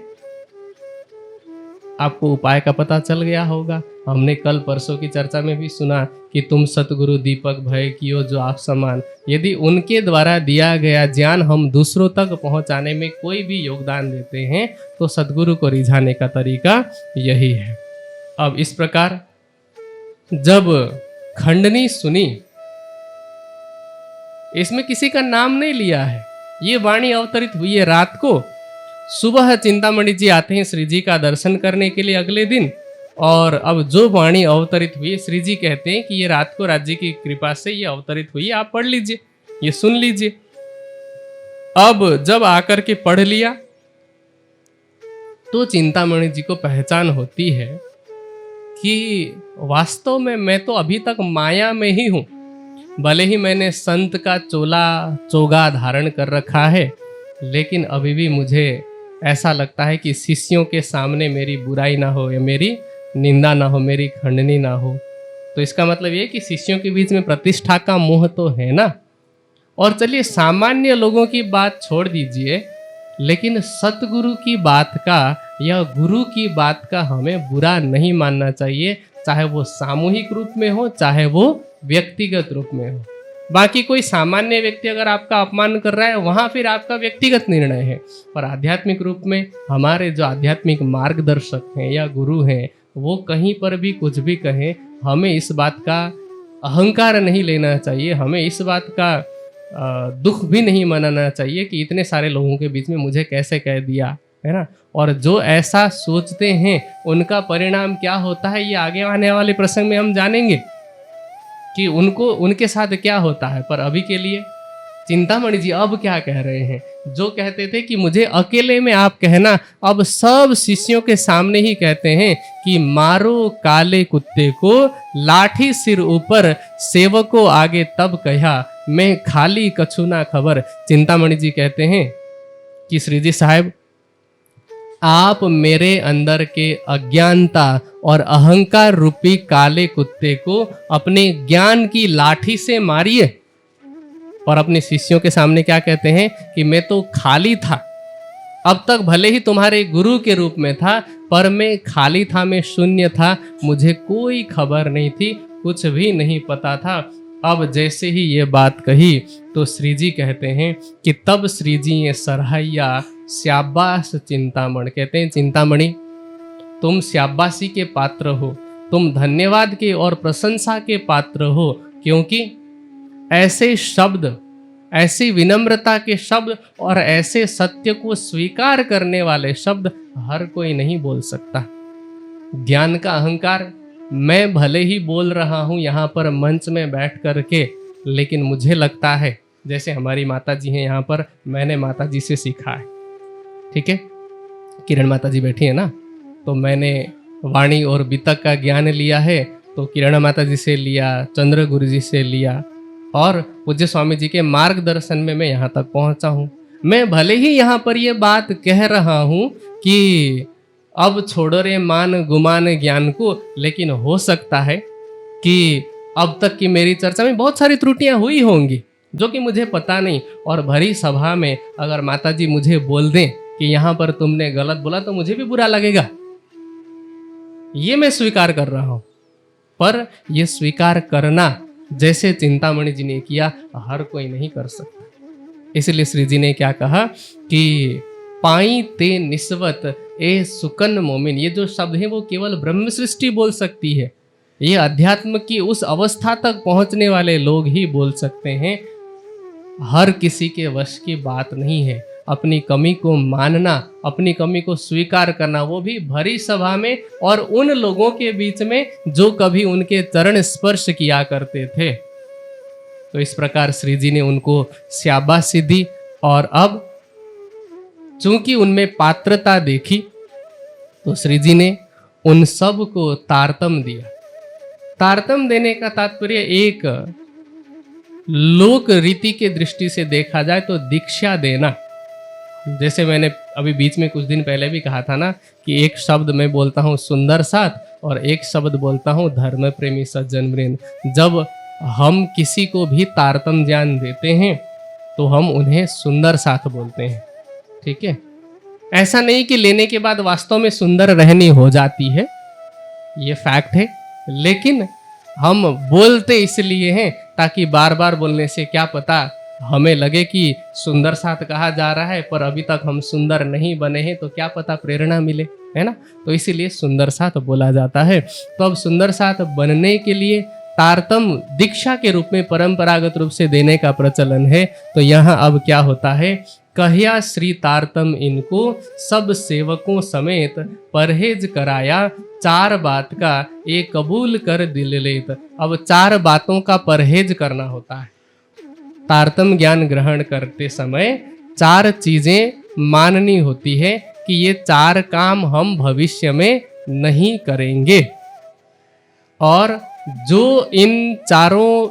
S1: आपको उपाय का पता चल गया होगा। हमने कल परसों की चर्चा में भी सुना कि तुम सतगुरु दीपक भय कियो जो आप समान। यदि उनके द्वारा दिया गया ज्ञान हम दूसरों तक पहुंचाने में कोई भी योगदान देते हैं तो सतगुरु को रिझाने का तरीका यही है। अब इस प्रकार जब खंडनी सुनी, इसमें किसी का नाम नहीं लिया है, ये वाणी अवतरित हुई है रात को। सुबह चिंतामणि जी आते हैं श्री जी का दर्शन करने के लिए अगले दिन, और अब जो वाणी अवतरित हुई है श्री जी कहते हैं कि ये रात को राज्य की कृपा से ये अवतरित हुई है, आप पढ़ लीजिए, ये सुन लीजिए। अब जब आकर के पढ़ लिया तो चिंतामणि जी को पहचान होती है कि वास्तव में मैं तो अभी तक माया में ही हूं। भले ही मैंने संत का चोगा धारण कर रखा है, लेकिन अभी भी मुझे ऐसा लगता है कि शिष्यों के सामने मेरी बुराई ना हो या मेरी निंदा ना हो, मेरी खंडनी ना हो। तो इसका मतलब ये कि शिष्यों के बीच में प्रतिष्ठा का मोह तो है ना। और चलिए सामान्य लोगों की बात छोड़ दीजिए, लेकिन सतगुरु की बात का या गुरु की बात का हमें बुरा नहीं मानना चाहिए, चाहे वो सामूहिक रूप में हो चाहे वो व्यक्तिगत रूप में हो। बाकी कोई सामान्य व्यक्ति अगर आपका अपमान कर रहा है वहां फिर आपका व्यक्तिगत निर्णय है, पर आध्यात्मिक रूप में हमारे जो आध्यात्मिक मार्गदर्शक हैं या गुरु हैं वो कहीं पर भी कुछ भी कहें, हमें इस बात का अहंकार नहीं लेना चाहिए, हमें इस बात का दुख भी नहीं मनाना चाहिए कि इतने सारे लोगों के बीच में मुझे कैसे कह दिया, है ना। और जो ऐसा सोचते हैं उनका परिणाम क्या होता है ये आगे आने वाले प्रसंग में हम जानेंगे कि उनके साथ क्या होता है। पर अभी के लिए चिंतामणि जी अब क्या कह रहे हैं, जो कहते थे कि मुझे अकेले में आप कहना, अब सब शिष्यों के सामने ही कहते हैं कि मारो काले कुत्ते को, लाठी सिर ऊपर, सेवकों आगे तब कहा, मैं खाली कछु ना खबर। चिंतामणि जी कहते हैं कि श्री जी साहब, आप मेरे अंदर के अज्ञानता और अहंकार रूपी काले कुत्ते को अपने ज्ञान की लाठी से मारिए। और अपने शिष्यों के सामने क्या कहते हैं कि मैं तो खाली था, अब तक भले ही तुम्हारे गुरु के रूप में था पर मैं खाली था, मैं शून्य था, मुझे कोई खबर नहीं थी, कुछ भी नहीं पता था। अब जैसे ही ये बात कही तो श्री जी कहते हैं कि तब श्री जी ये सरहैया श्याबाश चिंतामण, कहते हैं चिंतामणि तुम श्याबाशी के पात्र हो, तुम धन्यवाद के और प्रशंसा के पात्र हो, क्योंकि ऐसे शब्द, ऐसी विनम्रता के शब्द और ऐसे सत्य को स्वीकार करने वाले शब्द हर कोई नहीं बोल सकता। ज्ञान का अहंकार, मैं भले ही बोल रहा हूं यहाँ पर मंच में बैठ करके, लेकिन मुझे लगता है जैसे हमारी माता जी हैं यहाँ पर, मैंने माता जी से सीखा है, ठीक है, किरण माता जी बैठी है ना, तो मैंने वाणी और बीतक का ज्ञान लिया है, तो किरण माता जी से लिया, चंद्र गुरु जी से लिया, और पूज्य स्वामी जी के मार्गदर्शन में मैं यहाँ तक पहुँचा हूँ। मैं भले ही यहाँ पर ये बात कह रहा हूँ कि अब छोड़ो रे मान गुमान ज्ञान को, लेकिन हो सकता है कि अब तक की मेरी चर्चा में बहुत सारी त्रुटियां हुई होंगी जो कि मुझे पता नहीं, और भरी सभा में अगर माता जी मुझे बोल दें कि यहाँ पर तुमने गलत बोला तो मुझे भी बुरा लगेगा, ये मैं स्वीकार कर रहा हूँ। पर ये स्वीकार करना जैसे चिंतामणि जी ने किया हर कोई नहीं कर सकता। इसलिए श्री जी ने क्या कहा कि पाई ते निस्वत ए सुकन मोमिन, ये जो शब्द है वो केवल ब्रह्म सृष्टि बोल सकती है, ये अध्यात्म की उस अवस्था तक पहुंचने वाले लोग ही बोल सकते हैं, हर किसी के वश की बात नहीं है। अपनी कमी को मानना, अपनी कमी को स्वीकार करना, वो भी भरी सभा में और उन लोगों के बीच में जो कभी उनके चरण स्पर्श किया करते थे। तो इस प्रकार श्री जी ने उनको शाबाशी दी, और अब चूंकि उनमें पात्रता देखी तो श्री जी ने उन सब को तारतम दिया। तारतम देने का तात्पर्य एक लोक रीति के दृष्टि से देखा जाए तो दीक्षा देना। जैसे मैंने अभी बीच में कुछ दिन पहले भी कहा था ना कि एक शब्द मैं बोलता हूँ सुंदर साथ और एक शब्द बोलता हूँ धर्म प्रेमी सज्जन वृंद। जब हम किसी को भी तारतम ज्ञान देते हैं तो हम उन्हें सुंदर साथ बोलते हैं, ठीक है। ऐसा नहीं कि लेने के बाद वास्तव में सुंदर रहनी हो जाती है, ये फैक्ट है, लेकिन हम बोलते इसलिए हैं ताकि बार बार बोलने से क्या पता हमें लगे कि सुंदर साथ कहा जा रहा है, पर अभी तक हम सुंदर नहीं बने हैं, तो क्या पता प्रेरणा मिले, है ना। तो इसीलिए सुंदर साथ बोला जाता है। तो अब सुंदर साथ बनने के लिए तारतम दीक्षा के रूप में परंपरागत रूप से देने का प्रचलन है। तो यहाँ अब क्या होता है, कहिया श्री तारतम इनको सब सेवकों समेत परहेज कराया, 4 बात का एक कबूल कर दिल लेत। अब 4 बातों का परहेज करना होता है। तारतम ज्ञान ग्रहण करते समय 4 चीजें माननी होती है कि ये 4 काम हम भविष्य में नहीं करेंगे, और जो इन चारों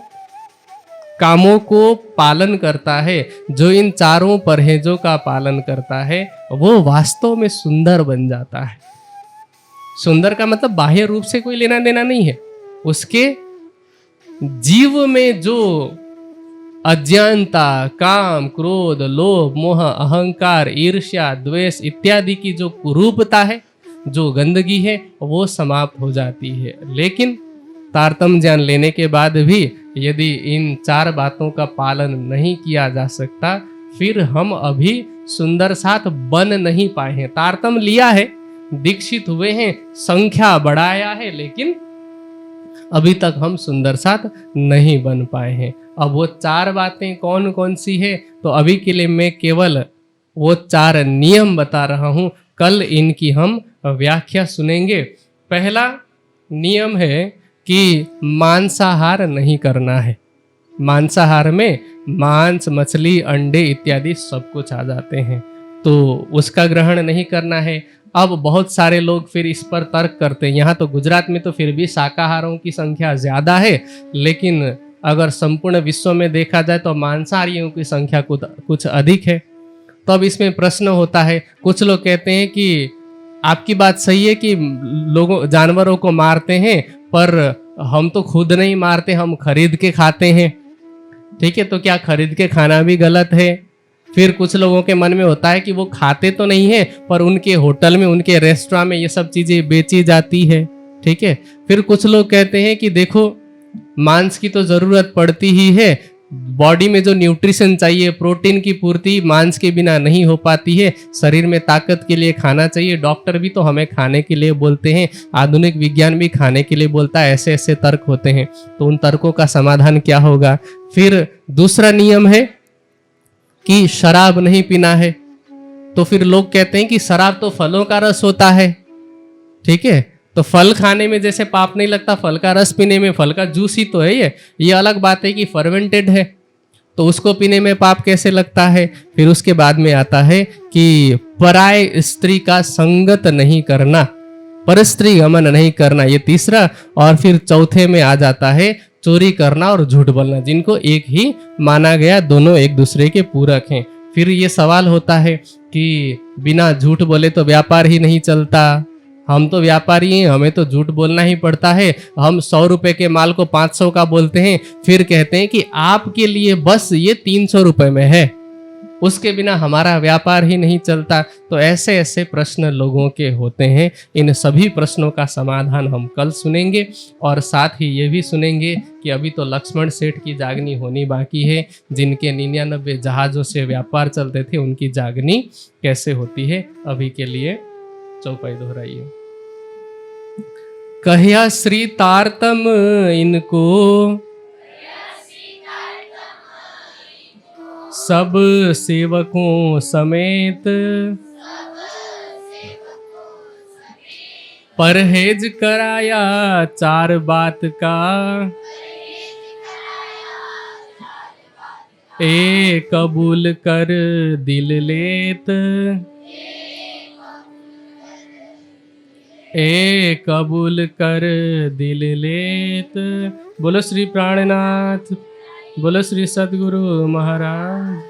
S1: कामों को पालन करता है, जो इन चारों परहेजों का पालन करता है, वो वास्तव में सुंदर बन जाता है। सुंदर का मतलब बाह्य रूप से कोई लेना देना नहीं है, उसके जीव में जो अज्ञानता, काम, क्रोध, लोभ, मोह, अहंकार, ईर्ष्या, द्वेष इत्यादि की जो कुरूपता है, जो गंदगी है, वो समाप्त हो जाती है। लेकिन तारतम ज्ञान लेने के बाद भी यदि इन 4 बातों का पालन नहीं किया जा सकता, फिर हम अभी सुंदर साथ बन नहीं पाए हैं। तारतम लिया है, दीक्षित हुए हैं, संख्या बढ़ाया है, लेकिन अभी तक हम सुंदर साथ नहीं बन पाए हैं। अब वो 4 बातें कौन कौन सी है, तो अभी के लिए मैं केवल वो 4 नियम बता रहा हूं, कल इनकी हम व्याख्या सुनेंगे। पहला नियम है कि मांसाहार नहीं करना है। मांसाहार में मांस, मछली, अंडे इत्यादि सब कुछ आ जाते हैं, तो उसका ग्रहण नहीं करना है। अब बहुत सारे लोग फिर इस पर तर्क करते हैं। यहाँ तो गुजरात में तो फिर भी शाकाहारों की संख्या ज़्यादा है, लेकिन अगर संपूर्ण विश्व में देखा जाए तो मांसाहारियों की संख्या कुछ अधिक है। तो अब इसमें प्रश्न होता है, कुछ लोग कहते हैं कि आपकी बात सही है कि लोगों जानवरों को मारते हैं, पर हम तो खुद नहीं मारते, हम खरीद के खाते हैं। ठीक है, तो क्या खरीद के खाना भी गलत है? फिर कुछ लोगों के मन में होता है कि वो खाते तो नहीं है, पर उनके होटल में, उनके रेस्टोरेंट में ये सब चीजें बेची जाती है। ठीक है, फिर कुछ लोग कहते हैं कि देखो मांस की तो जरूरत पड़ती ही है, बॉडी में जो न्यूट्रिशन चाहिए, प्रोटीन की पूर्ति मांस के बिना नहीं हो पाती है, शरीर में ताकत के लिए खाना चाहिए। डॉक्टर भी तो हमें खाने के लिए बोलते हैं, आधुनिक विज्ञान भी खाने के लिए बोलता है। ऐसे ऐसे तर्क होते हैं, तो उन तर्कों का समाधान क्या होगा? फिर दूसरा नियम है कि शराब नहीं पीना है। तो फिर लोग कहते हैं कि शराब तो फलों का रस होता है। ठीक है, तो फल खाने में जैसे पाप नहीं लगता, फल का रस पीने में, फल का जूस ही तो है ये अलग बात है कि फर्मेंटेड है, तो उसको पीने में पाप कैसे लगता है? फिर उसके बाद में आता है कि पराय स्त्री का संगत नहीं करना, परस्त्री गमन नहीं करना, ये तीसरा। और फिर चौथे में आ जाता है चोरी करना और झूठ बोलना, जिनको एक ही माना गया, दोनों एक दूसरे के पूरक हैं। फिर ये सवाल होता है कि बिना झूठ बोले तो व्यापार ही नहीं चलता, हम तो व्यापारी हैं, हमें तो झूठ बोलना ही पड़ता है। हम 100 रुपए के माल को 500 का बोलते हैं, फिर कहते हैं कि आपके लिए बस ये 300 रुपए में है, उसके बिना हमारा व्यापार ही नहीं चलता। तो ऐसे ऐसे प्रश्न लोगों के होते हैं। इन सभी प्रश्नों का समाधान हम कल सुनेंगे, और साथ ही ये भी सुनेंगे कि अभी तो लक्ष्मण सेठ की जागनी होनी बाकी है। जिनके 99 जहाज़ों से व्यापार चलते थे, उनकी जागनी कैसे होती है। अभी के लिए चौपाई दोहराइए। कहिया श्री तारतम इनको सब सेवकों समेत परहेज कराया 4 बात का, ए कबूल कर दिल लेत, ए कबूल कर दिल लेत। बोलो श्री प्राणनाथ, बोलो श्री सद्गुरु महाराज।